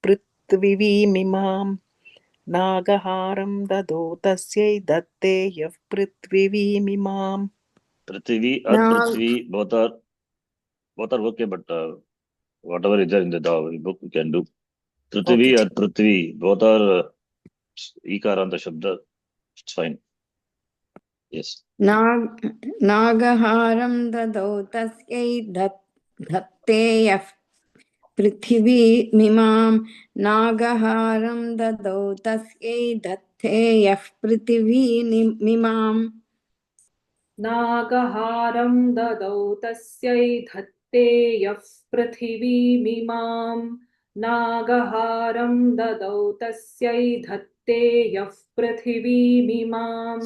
पृथिवीमिमाम् नागहारं ददौ तस्यै दत्ते यः पृथिवीमिमाम् Prithvi or prithvi, both are okay, but whatever is there in the book you can do. Prithvi Okay. or prithvi, both are ikaranta shabda. It's fine. Yes. नागहारं ददौ तस्यै धत्ते यः पृथिवीमिमां नागहारं ददौ तस्यै धत्ते यः पृथिवीमिमाम् नागहारं ददौ तस्यै धत्ते यः पृथिवीमिमाम् नागहारं ददौ तस्यै धत्ते यः पृथिवीमिमाम्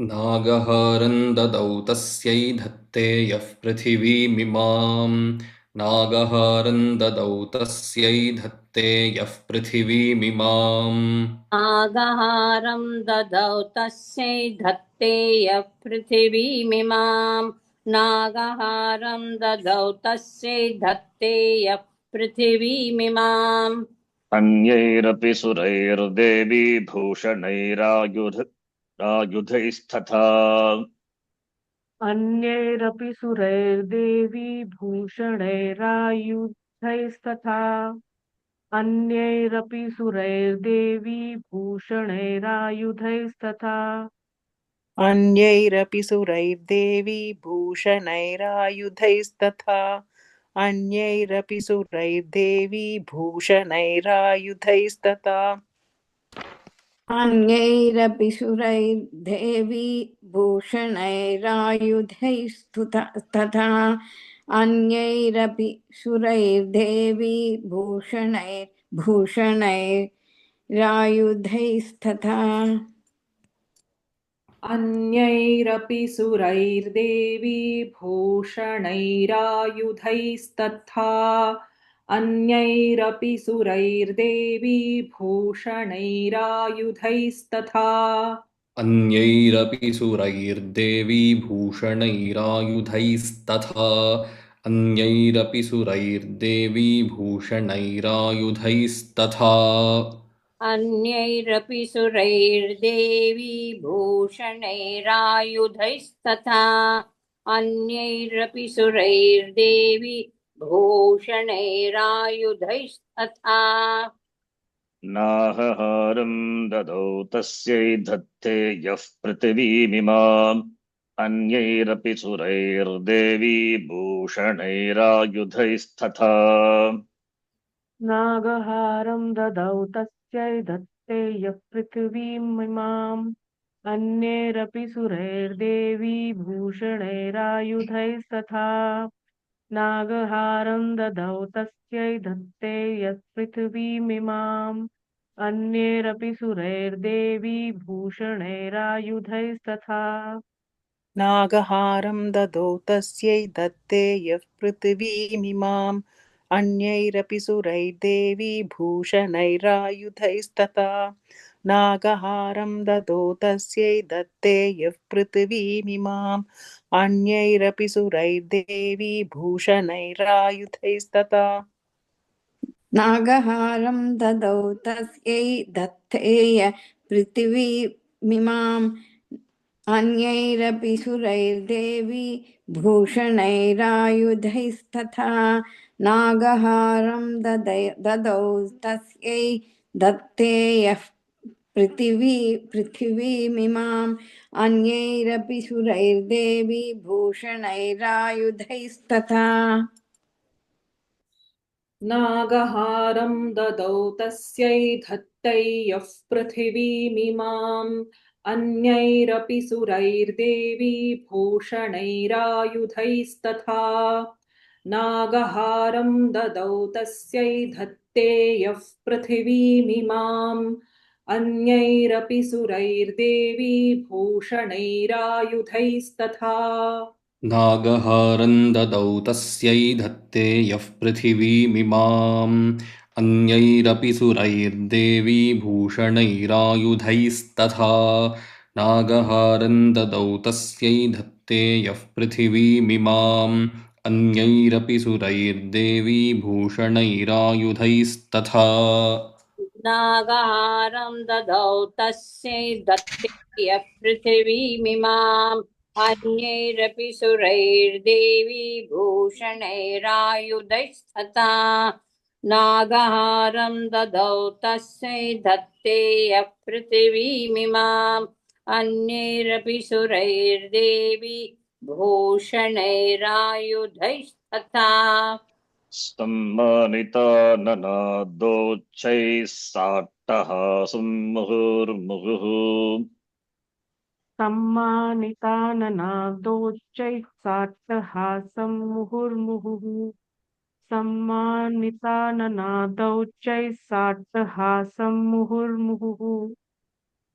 नागहारं ददौ तस्यै धत्ते यः पृथिवीमिमाम् नागहारं ददौ तस्यै धत्ते यः पृथिवीमिमाम् नागहारं ददौ तस्यै धत्ते यः पृथिवीमिमाम् नागहारं ददौ तस्यै धत्ते यः पृथिवीमिमाम् अन्यैरपि सुरैर्देवी भूषणैरायुधैस्तथा अन्यैरपि सुरैर्देवी भूषणैरायुधैस्तथा अन्यैरपि सुरैर्देवी भूषणैरायुधैस्तथा अन्यैरपि सुरैर्देवी भूषणैरायुधैस्तथा अन्यैरपि सुरैर्देवी भूषणैरायुधैस्तथा अन्यैरपि सुरैर्देवी भूषणैरायुधैस्तथा अन्यैरपि सुरैर्देवी भूषणैरायुधैस्तथा अन्यैरपि सुरैर्देवी भूषणैरायुधैस्तथा अन्यैरपि सुरैर्देवी भूषणैरायुधैस्तथा अन्यैरपि सुरैर्देवी भूषणैरायुधैस्तथा अन्यैरपि सुरैर्देवी भूषणैरायुधैस्तथा अन्यैरपि सुरैर्देवी भूषणैरायुधैस्तथा अन्यैरपि सुरैर्देवी भूषणैरायुधैस्तथा नाहहारं ददौ तस्यै धत्ते यः पृथिवीमिमाम् अन्यैरपि सुरैर्देवी भूषणैरायुधैस्तथा नागहारं ददौ तस्यै दत्ते यः पृथिवीमिमाम् अन्यैरपि सुरैर्देवी भूषणैरायुधैस्तथा नागहारं ददौ तस्यै दत्ते यः पृथिवीमिमाम् अन्यैरपि सुरैर्देवी भूषणैरायुधैस्तथा नागहारं ददौ तस्यै दत्ते यः पृथिवीमिमाम् अन्यैरपि सुरैर्देवी भूषणैरायुधैस्तथा नागहारं ददौ तस्यै दत्ते यः पृथिवीमिमाम् अन्यैरपि सुरैर्देवी भूषणैरायुधैस्तथा नागहारं ददौ तस्यै दत्तेय पृथिवीमिमाम् अन्यैरपि सुरैर्देवी भूषणैरायुधैस्तथा नागहारं ददौ तस्यै दत्तेयः पृथिवीमिमाम् अन्यैरपि सुरैर्देवी भूषणैरायुधैस्तथा नागहारं ददौ तस्यै धत्तै यः पृथिवीमिमाम् अन्यैरपि सुरैर्देवी भूषणैरायुधैस्तथा नागहारं ददौ तस्यै धत्ते यः पृथिवीमिमाम् अन्यैरपि सुरैर्देवी भूषणैरायुधैस्तथा नागहारं ददौ तस्यै धत्ते यः पृथिवीमिमाम् अन्यैरपि सुरैर्देवी भूषणैरायुधैस्तथा नागहारं ददौ तस्यै धत्ते यः पृथिवीमिमाम् अन्यैरपि सुरैर्देवी भूषणैरायुधैस्तथा नागहारं ददौ तस्यै दत्ते यः पृथिवीमिमाम् अन्यैरपि सुरैर्देवी भूषणैरायुधैस्तथा नागहारं ददौ तस्यै दत्ते यः पृथिवीमिमाम् अन्यैरपि सुरैर्देवी भूषणैरायुधैस्तथा सम्मानिता ननादोच्चैः साट्टहासं मुहुर्मुहुः सम्मानिताननादोच्चैः साट्टहासं मुहुर्मुहुः सम्मानिताननादोच्चैः साट्टहासं मुहुर्मुहुः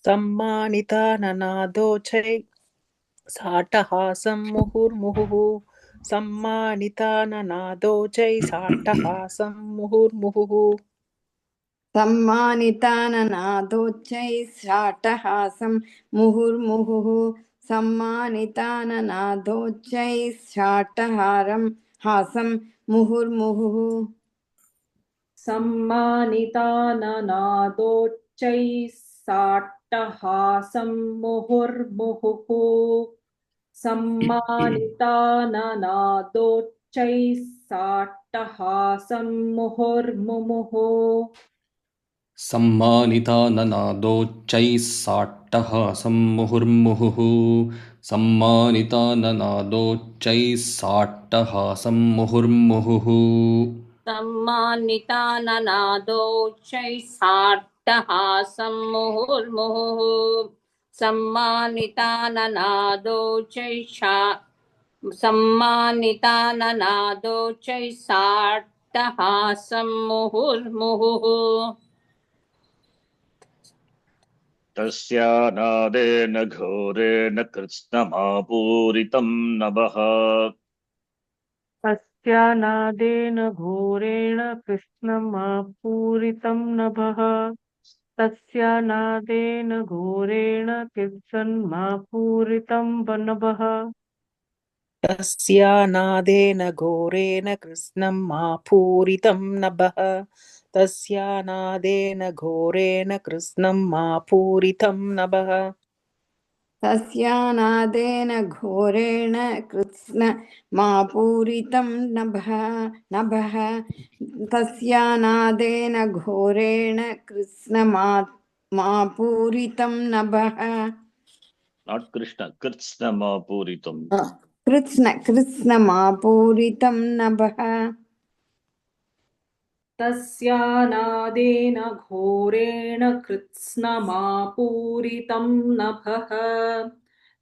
सम्मानिता ननादोचै साटहासं मुहुर्मुहुः सम्मानिता ननादोचै साटहासं मुहुर्मुहुः सम्मानिताननादोच्चैः शाटहासं मुहुर्मुहुः सम्मानिताननादोच्चैः शाटहारं हासं मुहुर्मुहुः सम्मानिता ननादोच्चैः साट्टहासं मुहुर्मुहुः सम्मानिता ननादोच्चैः साट्टहासं मुहुर्मुहुः सम्मानिताननादोच्चैः साट्टहासं मुहुर्मुहुः सम्मानिताननादोच्चैः साट्टहासं मुहुर्मुहुः सम्मानिताननादोच्चैस्साट्टहासं मुहुर्मुहुः सम्मानिताननादोच्चैस्साट्टहासं मुहुर्मुहुः तस्यानादेन घोरेण कृत्स्नमापूरितं नभः तस्यानादेन घोरेण कृत्स्नमापूरितं नभः तस्यानादेन घोरेण कृत्स्नमापूरितं नभः तस्यानादेन घोरेण कृत्स्नं मापूरितं नभः तस्यानादेन घोरेण कृत्स्नं मापूरितं नभः तस्यानादेन घोरेण कृत्स्नमापूरितं नभः तस्यानादेन घोरेण कृत्स्नमापूरितं नभः not Krishna, कृत्स्नमापूरितं कृत्स्नमापूरितं नभः तस्यानादेन घोरेण कृत्स्नमापूरितं नभः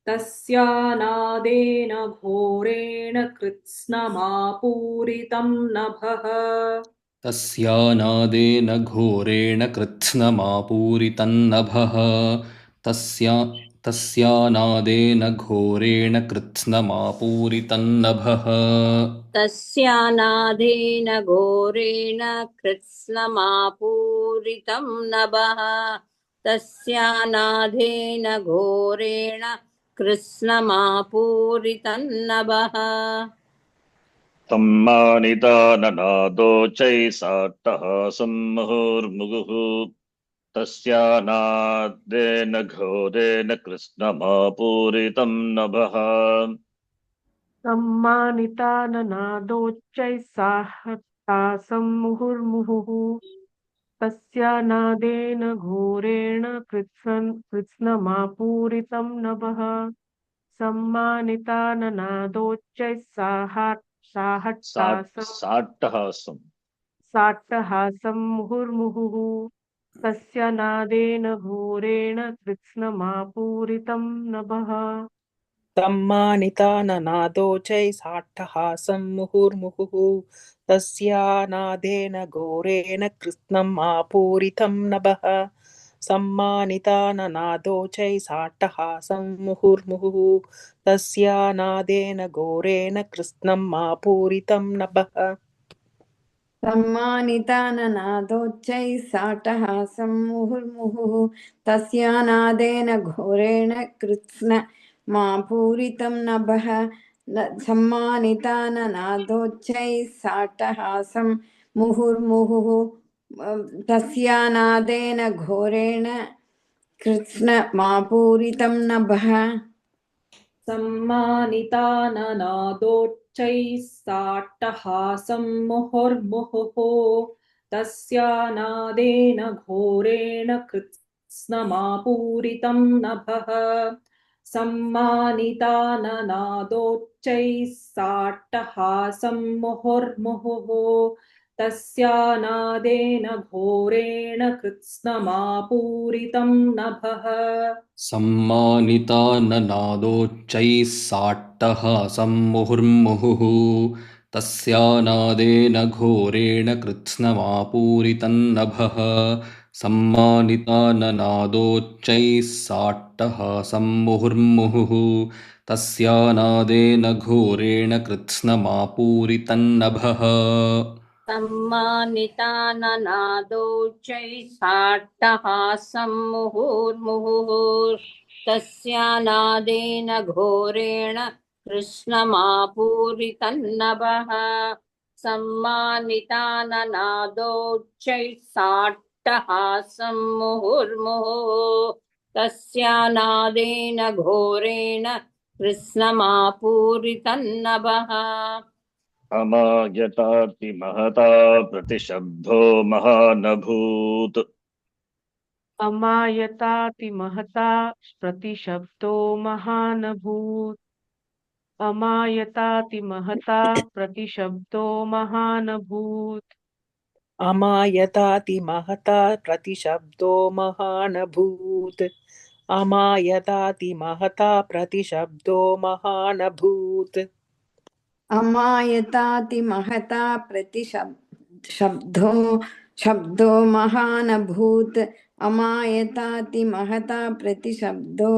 तस्यानादेन घोरेण कृत्स्नमापूरितं नभः तस्यानादेन घोरेण कृत्स्नमापूरितन्नभः तस्यानादेन घोरेण कृत्स्नमापूरितन्नभः तस्यानादेन घोरेण कृत्स्नमापूरितं नभः तस्यानादेन घोरेण कृत्स्नमापूरितं नभः सम्मानिताननादोचैः साट्टहासं मुहुर्मुहुः तस्यानादेन घोरेण कृत्स्नमापूरितं नभः सम्मानिताननादोच्चैस्साहतासं मुहुर्मुहुः तस्यानादेन घोरेण कृत्स्नमापूरितं नभः साट्टहासं साट्टहासं मुहुर्मुहुः तस्यानादेन घोरेण कृत्स्नमापूरितं नभः सम्मानिताननादोचैस्साट्टहासं मुहुर्मुहुः तस्यानादेन घोरेण कृत्स्नं मापूरितं नभः सम्मानिताननादोचैस्साट्टहासं मुहुर्मुहुः तस्यानादेन घोरेण कृत्स्नं मापूरितं नभः सम्मानिताननादोच्चैस्साट्टहासं मुहुर्मुहुः तस्यानादेन घोरेण कृत्स्नमापूरितं नभः सम्मानिताननादोच्चैस्साट्टहासं मुहुर्मुहुः तस्यानादेन घोरेण कृत्स्नमापूरितं नभः सम्मानिताननादोच्चैस्साट्टहासं मुहुर्मुहुः तस्यानादेन घोरेण कृत्स्नमापूरितं नभः सम्मानिताननादोच्चैस्साट्टहासं मुहुर्मुहुः तस्यानादेन घोरेण कृत्स्नमापूरितं नभः सम्मानिताननादोच्चैः साट्टहासं मुहुर्मुहुः तस्यानादेन घोरेण कृत्स्नमापूरितन्नभः सम्मानिताननादोच्चैः साट्टहासं मुहुर्मुहुः तस्यानादेन घोरेण कृत्स्नमापूरितन्नभः सम्मानिताननादोच्चैस्साट्टहासं मुहुर्मुहुः तस्यानादेन घोरेण कृष्णमापूरितं नभः सम्मानिताननादोच्चैस्साट्टहासं मुहुर्मुहुः तस्यानादेन घोरेण कृष्णमापूरितं नभः अमायताति महता प्रतिशब्दो महानभूत् अमायताति महता प्रतिशब्दो महानभूत् अमायताति महता प्रतिशब्दो महानभूत् अमायताति महता प्रतिशब्दो महानभूत् अमायताति महता प्रतिशब्दो महानभूत् अमायताति महता शब्दो महानभूत् अमायताति महता प्रतिशब्दो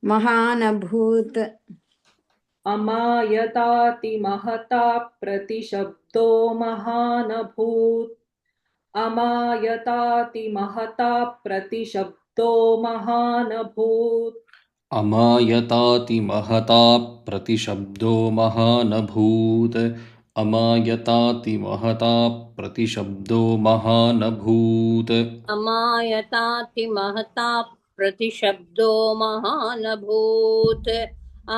महानभूत् अमायताति महता प्रतिशब्दो महानभूत् अमायताति महता प्रतिशब्दो महानभूत् अमायताति महता प्रतिशब्दो महानभूत् अमायताति महता प्रतिशब्दो महानभूत् अमायताति महता प्रतिशब्दो महानभूत्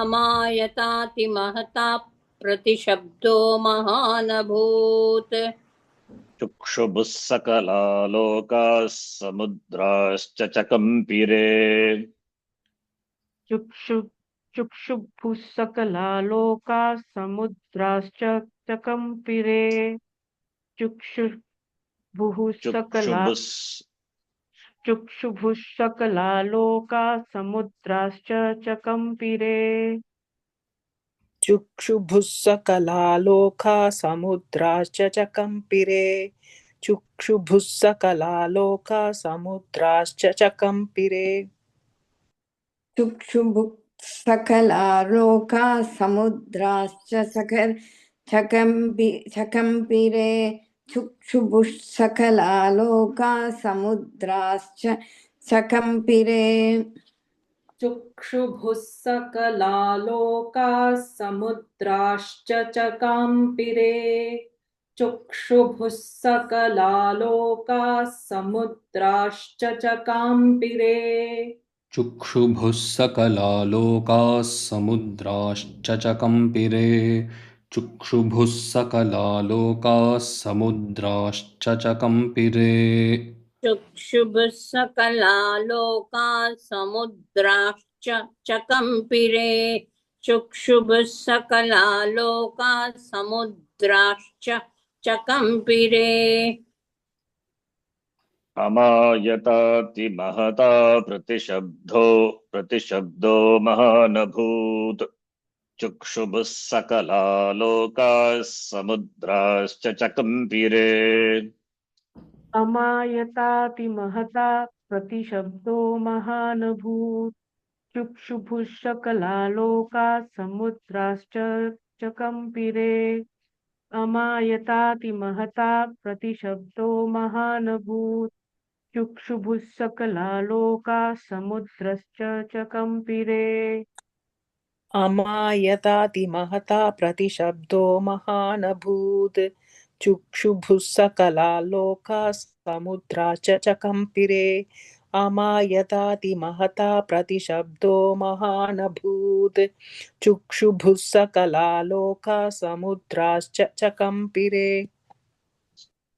अमायताति महता प्रतिशब्दो महानभूत् चुक्षुभुः सकलालोकाः समुद्राश्च च कम्पिरे चुक्षुभुः सकलालोकाः समुद्राश्च च कम्पिरे चुक्षुभुः सकलालोकाः समुद्राश्च च कम्पिरे चुक्षुभुः सकलालोका समुद्राश्च च कम्पिरे चुक्षुभुः सकलालोका समुद्राश्च च कम्पिरे चुक्षुभुः सकलालोका समुद्राश्च चकम्पिरे चुक्षुभुः सकलालोका समुद्राश्च चकम्पिरे चुक्षुभुः सकलालोकाः समुद्राश्च च कम्पिरे चुक्षुभुः सकलालोकाः समुद्राश्च च कम्पिरे चुक्षुभुः सकलालोकाः समुद्राश्च च कम्पिरे चुक्षुभुः सकलालोकाः समुद्राश्च च कम्पिरे चुक्षुभुः सकलालोकाः समुद्राश्च च कम्पिरे चुक्षुभुः सकलालोकाः समुद्राश्च च कम्पिरे अमायताति महता प्रतिशब्दो महानभूत् चुक्षुभुः सकलालोकाः समुद्राश्च च कम्पिरे अमायताति महता प्रतिशब्दो महानभूत् चुक्षुभुः सकलालोकाः समुद्राश्च च कम्पिरे अमायताति महता प्रतिशब्दो महानभूत् चुक्षुभुः सकलालोकाः समुद्रश्च च कम्पिरे अमायताति महता प्रतिशब्दो महानभूत् चुक्षुभुः सकलालोका समुद्राश्च च कम्पिरे अमायताति महता प्रतिशब्दो महानभूत् चुक्षुभुः सकलालोका समुद्राश्च च कम्पिरे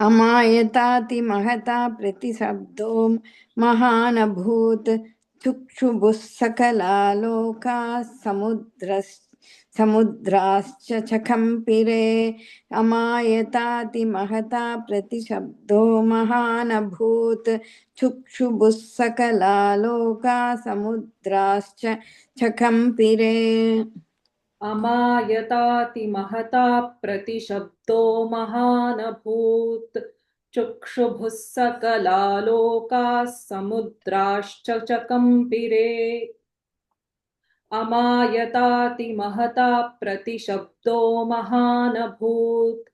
अमायताति महता प्रतिशब्दो महानभूत् चुक्षुभुः सकलालोकाः समुद्राश्च च कम्पिरे अमायताति महता प्रतिशब्दो महानभूत् चुक्षुभुः सकलालोकाः समुद्राश्च च कम्पिरे अमायताति महता प्रतिशब्दो महानभूत् चुक्षुभुः सकलालोकाः समुद्राश्च च कम्पिरे अमायताति महता प्रतिशब्दो महानभूत्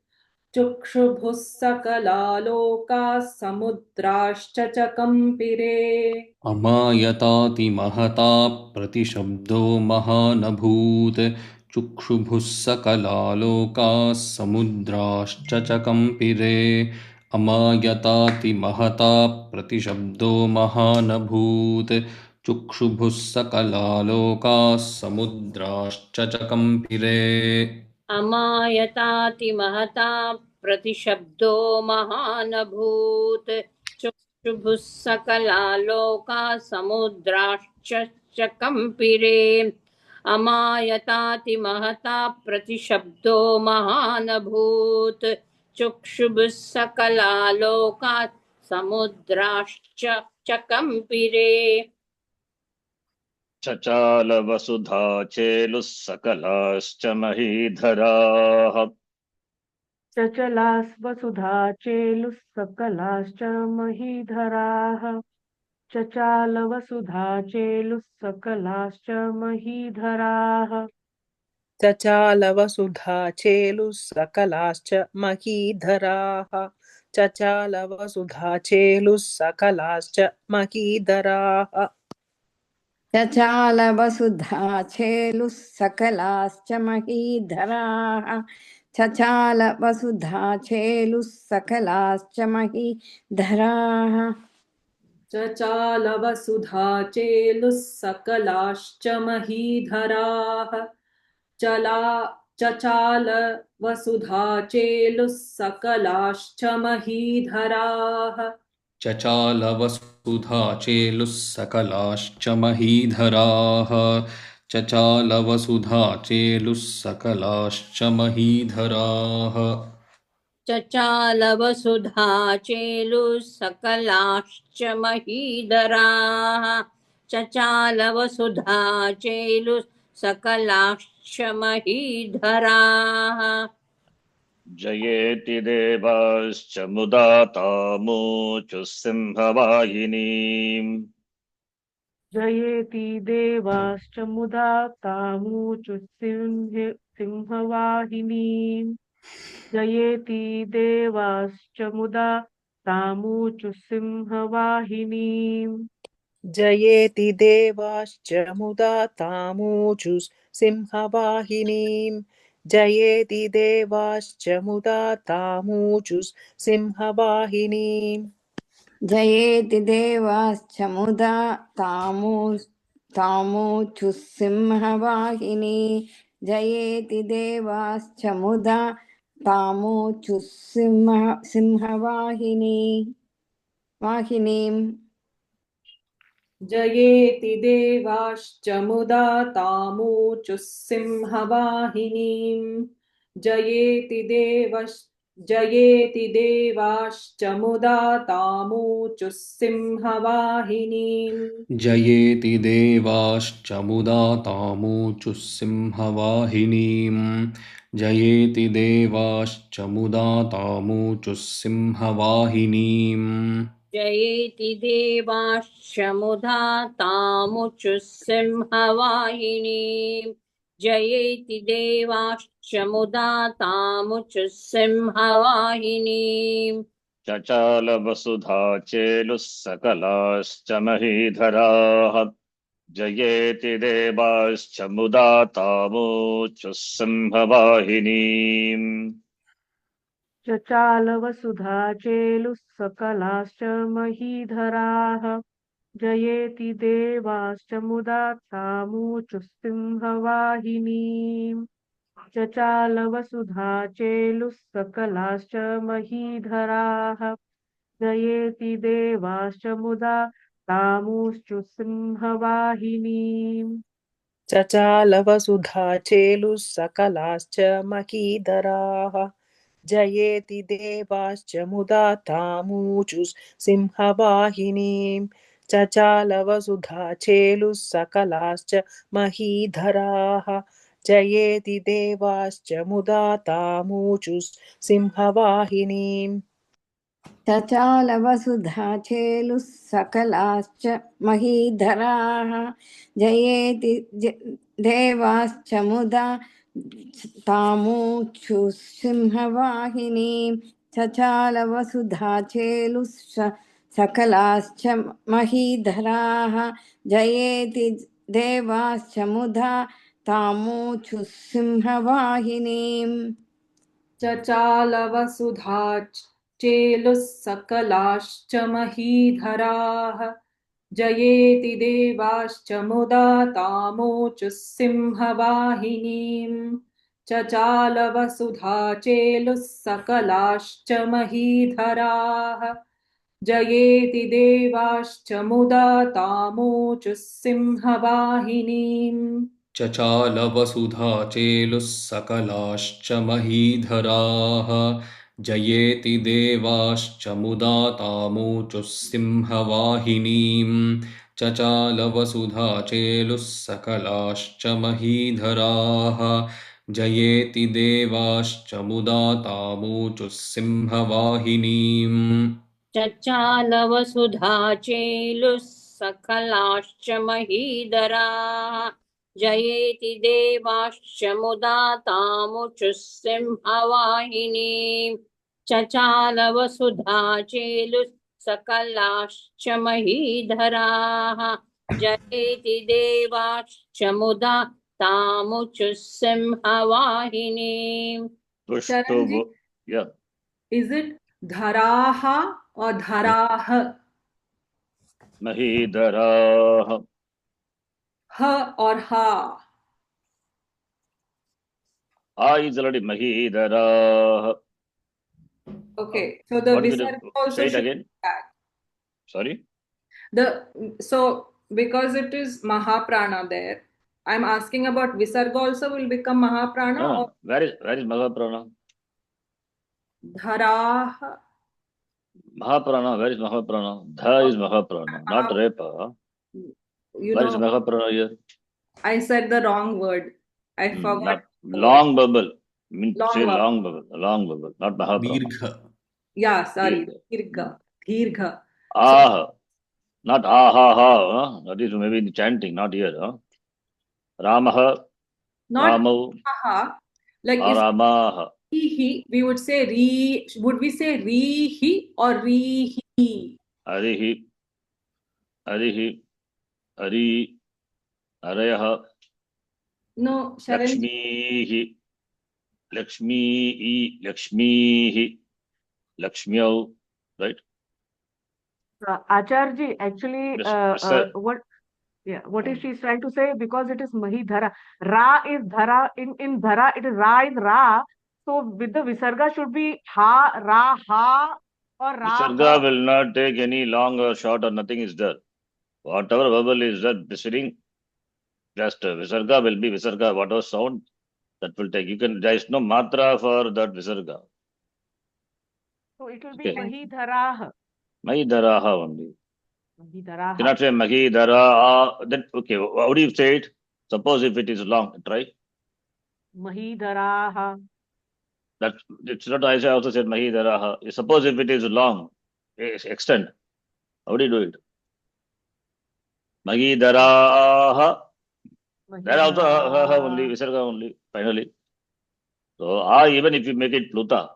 चुक्षुभुः सकलालोकाः समुद्राश्च च कम्पिरे अमायताति महता प्रतिशब्दो महानभूत् चुक्षुभुः सकलालोकाः समुद्राश्च च कम्पिरे अमायताति महता प्रतिशब्दो महानभूत् चुक्षुभुः सकलालोकाः समुद्राश्च च कम्पिरे अमायतातिमहता प्रतिशब्दो महानभूत् चक्षुभुः सकलालोका समुद्राश्च च कम्पिरे अमायतातिमहता प्रतिशब्दो महानभूत् चक्षुभुः सकलालोका समुद्राश्च च कम्पिरे चचाल वसुधा चेलुः सकलाश्च महीधराः चचलास्वसुधा चेलुः सकलाश्च महीधराः चचालवसुधा चेलुः सकलाश्च महीधराः चचालवसुधा चेलुः सकलाश्च महीधराः चचालवसुधा चेलुः सकलाश्च महीधराः चचालवसुधा चेलुः सकलाश्च महीधराः चचालवसुधा चेलुः सकलाश्च महीधराः चचालवसुधा चेलुः सकलाश्च महीधराः चचालवसुधा चेलुः सकलाश्च महीधराः चचालवसुधा चेलुः सकलाश्च महीधराः चचालवसुधा चेलुः सकलाश्च महीधराः चचालवसुधा चेलुः सकलाश्च महीधराः चचालवसुधा चेलुः सकलाश्च महीधराः जयेति देवाश्च मुदा तामूचुः सिंहवाहिनीम् जयेति देवाश्च मुदा तामूचुः सिंहवाहिनीम् जयेति देवाश्च मुदा तामूचुः सिंहवाहिनीम् जयेति देवाश्च मुदा तामूचुः सिंहवाहिनीम् जयेति देवाश्च मुदा तामूचुः सिंहवाहिनीम् जयेति देवाश्च मुदा तामूचुः सिंहवाहिनी जयेति देवाश्च मुदा तामूचुः सिंहवाहिनी वाहिनीम् जयेति देवाश्च मुदा तामूचुः सिंहवाहिनीम् जयेति देवाश्च मुदा तामूचुः सिंहवाहिनीम् जयेति देवाश्च मुदा तामूचुः सिंहवाहिनीम् जयेति देवाश्च मुदा तामूचुः सिंहवाहिनीम् जयेति देवाश्च मुदा तामुचुः सिंहवाहिनीम् जयेति देवाश्च मुदा तामुचुः सिंहवाहिनीम् चचाल वसुधा चेलुः सकलाश्च महीधराः जयेति देवाश्च मुदा तामूचुः सिंहवाहिनीम् चचालवसुधा चेलुः सकलाश्च महीधराः जयेति देवाश्च मुदा तामूचुः सिंहवाहिनीम् चचालवसुधा चेलुः सकलाश्च महीधराः जयेति देवाश्च मुदा तामूचुः सिंहवाहिनीम् चचालवसुधा चेलुः सकलाश्च महीधराः जयेति देवाश्च मुदा तामूचुः सिंहवाहिनीम् चचालवसुधा चेलुः सकलाश्च महीधराः जयेति देवाश्च मुदा तामूचुः सिंहवाहिनीम् चचालवसुधा चेलुः सकलाश्च महीधराः जयेति देवाश्च मुदा तामूचुः सिंहवाहिनीम् चचालवसुधा चेलुः सकलाश्च महीधराः जयेति देवाश्च मुदा तामूचुः सिंहवाहिनीम् चचालवसुधा चेलुः सकलाश्च महीधराः जयेति देवाश्च मुदा तामूचुः सिंहवाहिनीम् चचालवसुधा चेलुः सकलाश्च महीधराः जयेति देवाश्च मुदा तामोचुः सिंहवाहिनीम् चचालवसुधा चेलुः सकलाश्च महीधराः जयेति देवाश्च मुदा तामूचुः सिंहवाहिनीम् चचालवसुधा चेलुः सकलाश्च महीधराः जयेति देवाश्च मुदा तामूचुः सिंहवाहिनीम् चचालवसुधा चेलुः सकलाश्च महीधराः जयेति देवाश्च मुदा तामुचुः सिंहवाहिनीम् चचालवसुधा चेलुः सकलाश्च महीधराः जयेति देवाश्च मुदा तामुचुः सिंहवाहिनीम् Charanji, Yeah. is it dharaha or dharah? Mahidaraha. Ha or ha? Is already Mahidaraha. Okay, so the What is it? visarga also Say it should again. be that. Sorry. So because it is Mahaprana there, I'm asking about visarga also will become Mahaprana No, or where is Mahaprana? dharah? Mahaprana, where is Mahaprana? Dha is Mahaprana, not Repa. You Where is know, Mahaprana here? I said the wrong word. I forgot. Not long bubble. Mean Long say bubble. long bubble, not Mahaprana. Dirgha. Yeah, sorry. Dirgha. Dirgha. Ah, not aha ha. That is maybe in chanting, not here. Ramaha, Not Ramau, ha. Like if Ramaha. he, we would say re. Would we say re he or re he? Arihi, Arihi, Ari, Arayaha, No, Sharanji. Lakshmihi, Lakshmihi, Lakshmyau, right? Acharji, actually, what is she trying to say? Because it is Mahidhara. Ra is Dhara. In Dhara, it is Ra is Ra. So with the Visarga should be Ha, Ra, Ha or Ra, Visarga Ha. will not take any long or short or nothing is there. Whatever vowel is there preceding, just Visarga will be Visarga, whatever sound that will take. There is no matra for that Visarga. So it will be Okay. Mahidharah. Mahidaraha only. Mahidharaha. Cannot say Mahidara. Then, okay, how do you say it? Suppose if it is long, try. Mahidharaha. That it's not. I also said Mahidaraha. Suppose if it is long, extend. How do you do it? Mahidaraha. That also ha only, Visarga only, finally. So even if you make it Pluta,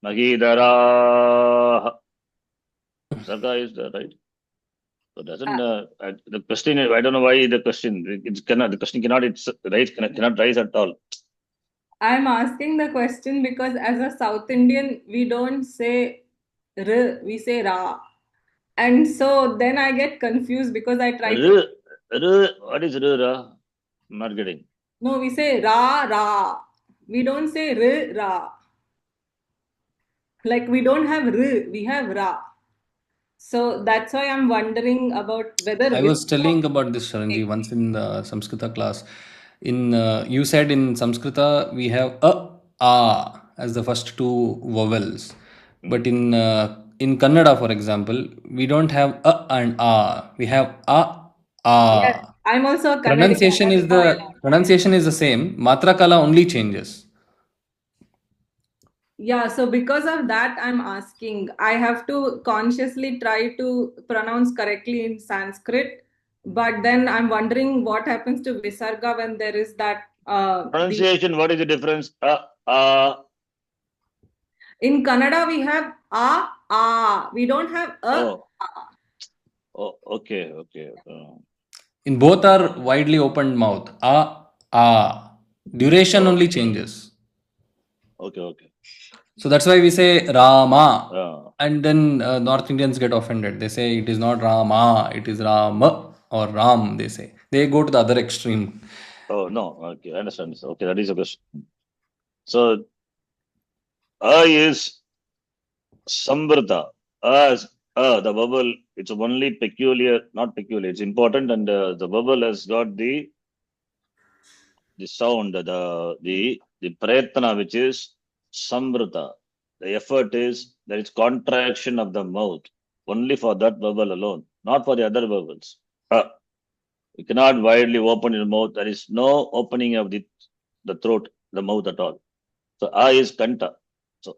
Mahidaraha. Visarga is there, right? So doesn't the question? I don't know why the question. The question cannot. It's rise. Cannot rise at all. I'm asking the question because as a South Indian, we don't say r, we say ra. And so then I get confused because I try to. What is ra? I'm not getting. No, we say ra, ra. We don't say r, ra. Like we don't have r, we have ra. So that's why I'm wondering about whether. I was telling about this, Sharanji, once in the Samskrita class. You said in Samskrita we have a as the first two vowels, but in Kannada, for example, we don't have a and a. We have a. Yes, I'm also a Kannadiga. Pronunciation is the same. Matra kala only changes. Yeah, so because of that, I'm asking. I have to consciously try to pronounce correctly in Sanskrit, but then I'm wondering what happens to Visarga when there is that. Pronunciation. What is the difference? In Kannada, we have a. We don't have a. Oh, okay. In both are widely opened mouth. A. Duration only changes. Okay. So that's why we say Rama. And then North Indians get offended. They say it is not Rama, it is Rama or Ram, they say. They go to the other extreme. Oh, no. Okay, I understand. Okay, that is a question. So is samvrta. The vowel, it's only peculiar, not peculiar, it's important, and the vowel has got the sound, the prayatna, which is samvrta. The effort is, there is contraction of the mouth, only for that vowel alone, not for the other vowels. You cannot widely open your mouth. There is no opening of the throat, the mouth at all. So is kanta. So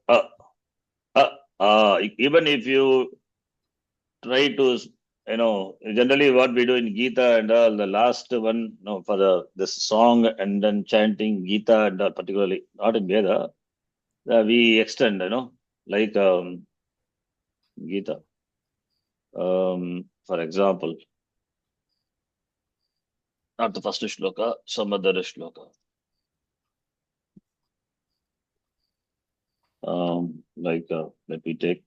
even if you try to, generally what we do in Gita and all, the last one, for this song and then chanting Gita and particularly not in Veda, we extend, like Gita. For example, not the first shloka, some other shloka. Let me take.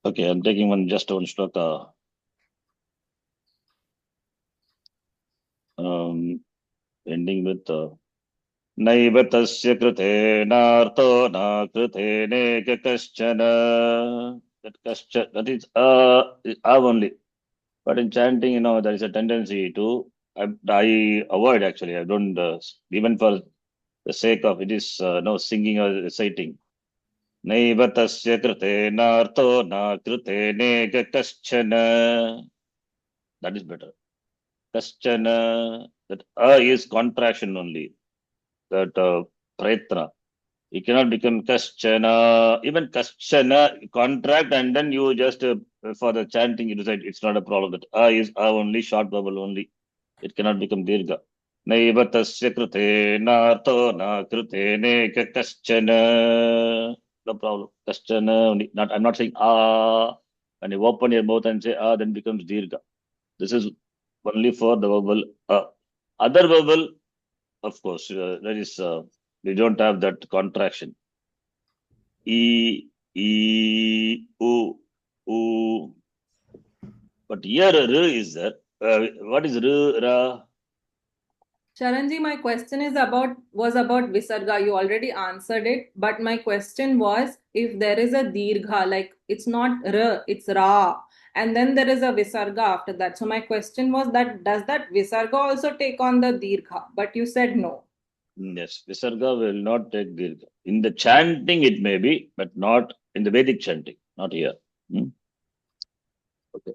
Okay, I'm taking just one shloka. Ending with Naiva tasya krutena na krutene kaschana. That is only. But in chanting, there is a tendency to, I avoid actually. I don't, even for the sake of it is singing or reciting. Naiva tasya krutena na krutene kaschana. That is better. Kaschana, that is contraction only. That prayatna. You cannot become kaschana. Even kaschana, contract, and then you just, for the chanting, you decide it's not a problem. That is only short vowel only. It cannot become dirgha. Naiva tasya krute nartho na krute ne kaschana. No problem. Kaschana only. I'm not saying when you open your mouth and say then becomes dirgha. This is only for the vowel Other vowel, of course, there is, we don't have that contraction. E, U. But here, R is there. What is R, Ra? Sharanji, my question was about Visarga. You already answered it, but my question was, if there is a Dirgha, like it's not R, it's Ra, and then there is a Visarga after that. So my question was that, does that Visarga also take on the Dirgha? But you said no. Yes, Visarga will not take Dirgha. In the chanting it may be, but not in the Vedic chanting, not here. Okay.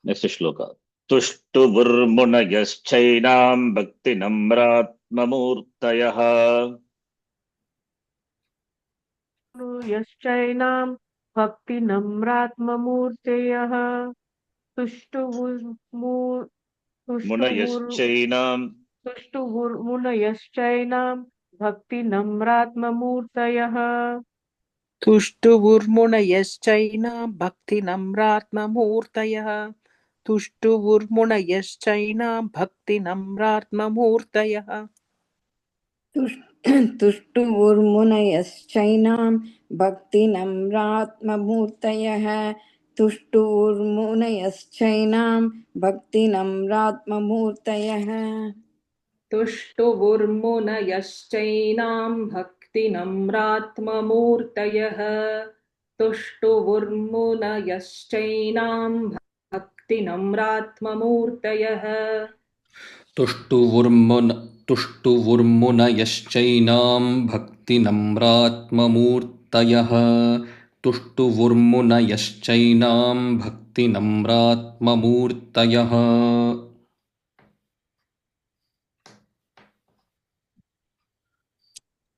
Next shloka. Tushtu Vurmuna Yaschainam Bhakti Namratmamurtayaha. यश्चैनां भक्ति नम्रात्ममूर्तयः Munayaschainam तुष्टुमुनयश्चैनां भक्ति नम्रात्ममूर्तयः तुष्टुवुर्मुणयश्चैना भक्तिनम्रात्ममूर्तयः तुष्टुवुर्मुणयश्चैना भक्तिनम्रात्ममूर्तयः तुष्टुवुर्मुनयश्चैनां भक्तिनम्रात्ममूर्तयः तुष्टुवुर्मुनयश्चैनां भक्तिनम्रात्ममूर्तयः तुष्टुवुर्मुनयश्चैनां भक्तिनम्रात्ममूर्तयः तुष्टुवुर्मुनयश्चैनां भक्तिनम्रात्ममूर्तयः तुष्टुवुर्मुनयश्चैनां भक्तिनम्रात्ममूर्तयः तुष्टुवुर्मुनयश्चैनां भक्तिनम्रात्ममूर्तयः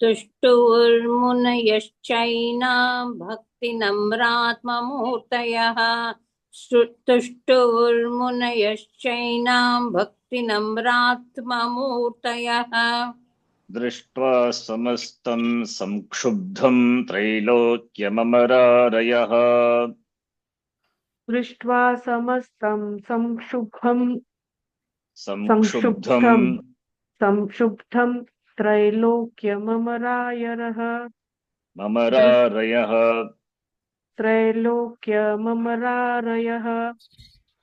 तुष्टुर्मुनयश्चैनां भक्तिनम्रात्ममूर्तयः तुष्टुर्मुनयश्चैनां भक्तिनम्रात्ममूर्तयः दृष्ट्वा समस्तं संक्षुब्धं त्रैलोक्यममरारयः. दृष्ट्वा समस्तं संक्षुब्धं संक्षुब्धं त्रैलोक्यममरायरः ममरारयः. त्रैलोक्यममरारयः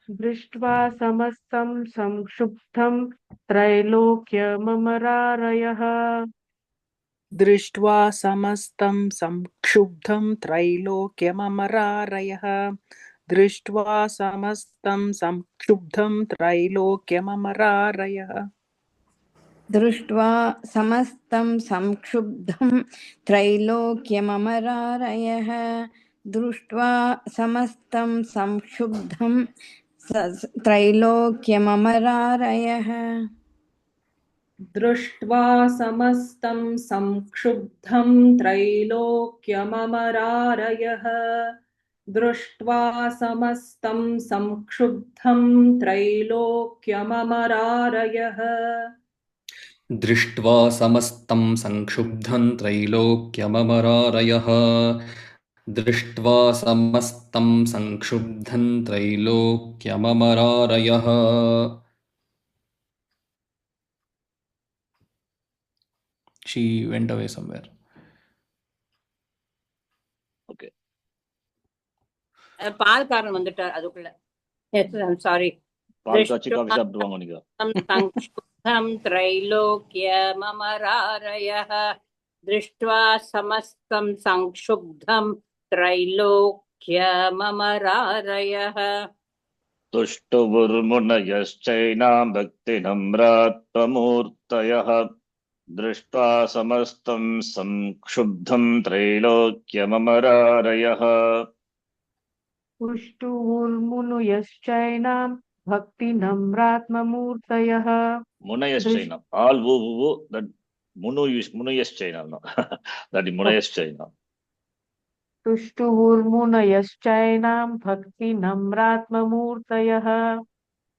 दृष्ट्वा समस्तं संक्षुब्धं त्रैलोक्यममरारयः दृष्ट्वा समस्तं संक्षुब्धं त्रैलोक्यममरारयः दृष्ट्वा समस्तं संक्षुब्धं त्रैलोक्यममरारयः दृष्ट्वा समस्तं संक्षुब्धं त्रैलोक्यममरारयः दृष्ट्वा समस्तं संक्षुब्धं त्रैलोक्यममरारयः दृष्ट्वा समस्तं संक्षुब्धं त्रैलोक्यममरारयः दृष्ट्वा समस्तं संक्षुब्धं त्रैलोक्यममरारयः दृष्ट्वा समस्तं संक्षुब्धं त्रैलोक्यममरारयः दृष्ट्वा समस्तं संक्षुब्धं त्रैलोक्यममरारयः She went away somewhere. Okay. பால்காரன் வந்துட்டார் அதுக்குள்ள. Yes, I'm sorry. பால் காய்ச்சி காஃபி சாப்பிடுவாங்க நீங்க. संक्षुब्धं त्रैलोक्यममरारयः दृष्ट्वा समस्तं संक्षुब्धं त्रैलोक्यममरारयः तुष्टुवुर्मुनयश्चैनां भक्तिनम्रात्ममूर्तयः दृष्ट्वा समस्तं संक्षुब्धं त्रैलोक्यममरारयः पुष्टुर्मुनुयश्चैनां भक्तिनम्रात्ममूर्तयः मुनयश्चैनम् all who that munuyश्चैनम् no that munayश्चैनम् तुष्टुर्मुनयश्चैनां भक्तिनम्रात्ममूर्तयः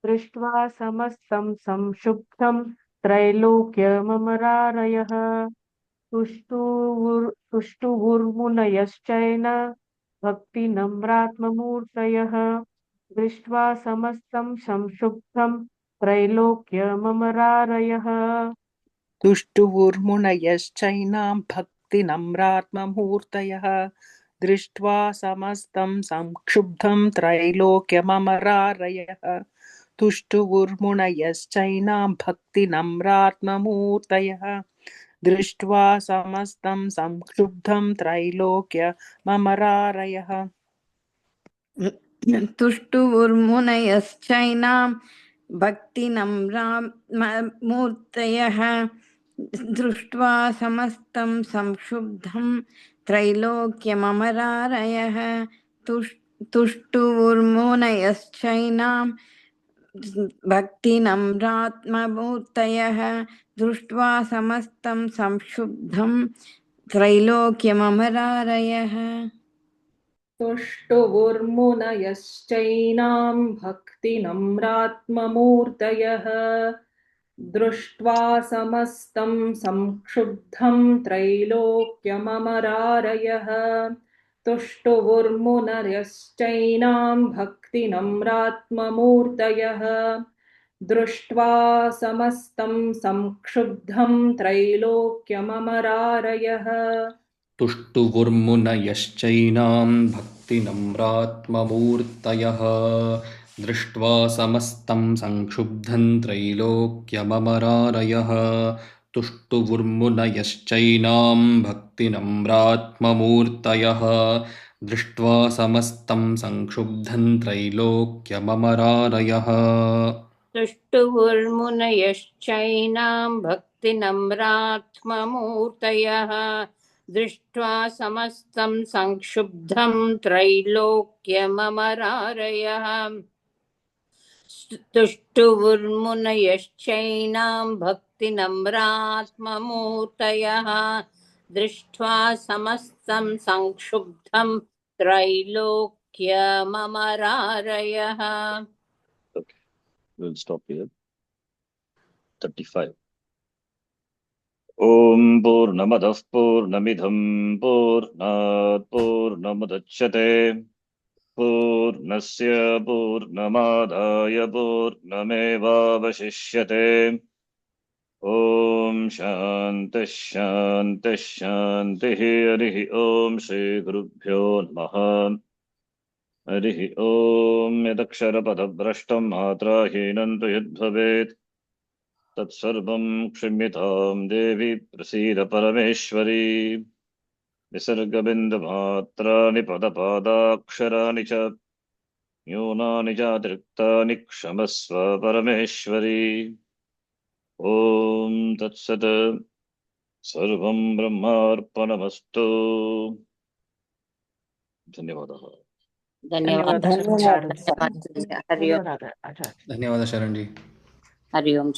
दृष्ट्वा समस्तं संक्षुब्धं त्रैलोक्यममरारयः तुष्टुर्मुनयश्चैन भक्तिनम्रात्ममूर्तयः दृष्ट्वा समस्तं संक्षुब्धं त्रैलोक्यममरारयः तुष्टुवुर्मुनयश्चैनां भक्तिनम्रात्ममूर्तयः दृष्ट्वा समस्तं संक्षुब्धं त्रैलोक्यममरारयः तुष्टुवुर्मुनयश्चैनां भक्तिनम्रात्ममूर्तयः दृष्ट्वा समस्तं संक्षुब्धं त्रैलोक्यममरारयः तुष्टुवुर्मुनयश्चैनां भक्तिनम्रात्ममूर्तयः दृष्ट्वा समस्तं संक्षुब्धं त्रैलोक्यममरारयः तुष्टुवुर्मुनयश्चैनां भक्तिनम्रात्ममूर्तयः दृष्ट्वा समस्तं संक्षुब्धं त्रैलोक्यममरारयः तुष्टुवुर्मुनयश्चैनां भक्तिनम्रात्ममूर्तयः दृष्ट्वा समस्तं संक्षुब्धं त्रैलोक्यममरारयः तुष्टुवुर्मुनयश्चैनां भक्तिनम्रात्ममूर्तयः दृष्ट्वा समस्तं संक्षुब्धं त्रैलोक्यममरारयः तुष्टुवुर्मुनयश्चैनां भक्तिनम्रात्ममूर्तयः दृष्ट्वा समस्तं संक्षुब्धं त्रैलोक्यममरारयः तुष्टुवुर्मुनयश्चैनां भक्तिनम्रात्ममूर्तयः दृष्ट्वा समस्तं संक्षुब्धं त्रैलोक्यममरारयः तुष्टुवुर्मुनयश्चैनां भक्तिनम्रात्ममूर्तयः दृष्ट्वा समस्तं संक्षुब्धं त्रैलोक्यममरारयः तुष्टुवुर्मुनयश्चैनां भक्तिनम्रात्ममूर्तयः दृष्ट्वा समस्तं संक्षुब्धं त्रैलोक्यममरारयः Okay, we'll stop here. 35. ॐ पूर्णमदः पूर्णमिदं पूर्णात् पूर्णमुदच्यते पूर्णस्य पूर्णमादाय पूर्णमेवावशिष्यते ॐ शान्तिः शान्तिः शान्तिः हरिः ॐ श्रीगुरुभ्यो नमः हरिः ॐ यदक्षरपदभ्रष्टं मात्राहीनं तु यद्भवेत् तत्सर्वं क्षम्यतां देवी प्रसीद परमेश्वरी विसर्गबिन्दुमात्राणि पदपादाक्षराणि च न्यूनानि चातिरिक्तानि क्षमस्व परमेश्वरी ॐ तत्सत् सर्वं ब्रह्मार्पणमस्तु धन्यवादः धन्यवादः धन्यवादः धन्यवादः आचार्य हरि ओम् धन्यवादः आचार्य धन्यवाद शरण जी। हरि ओम।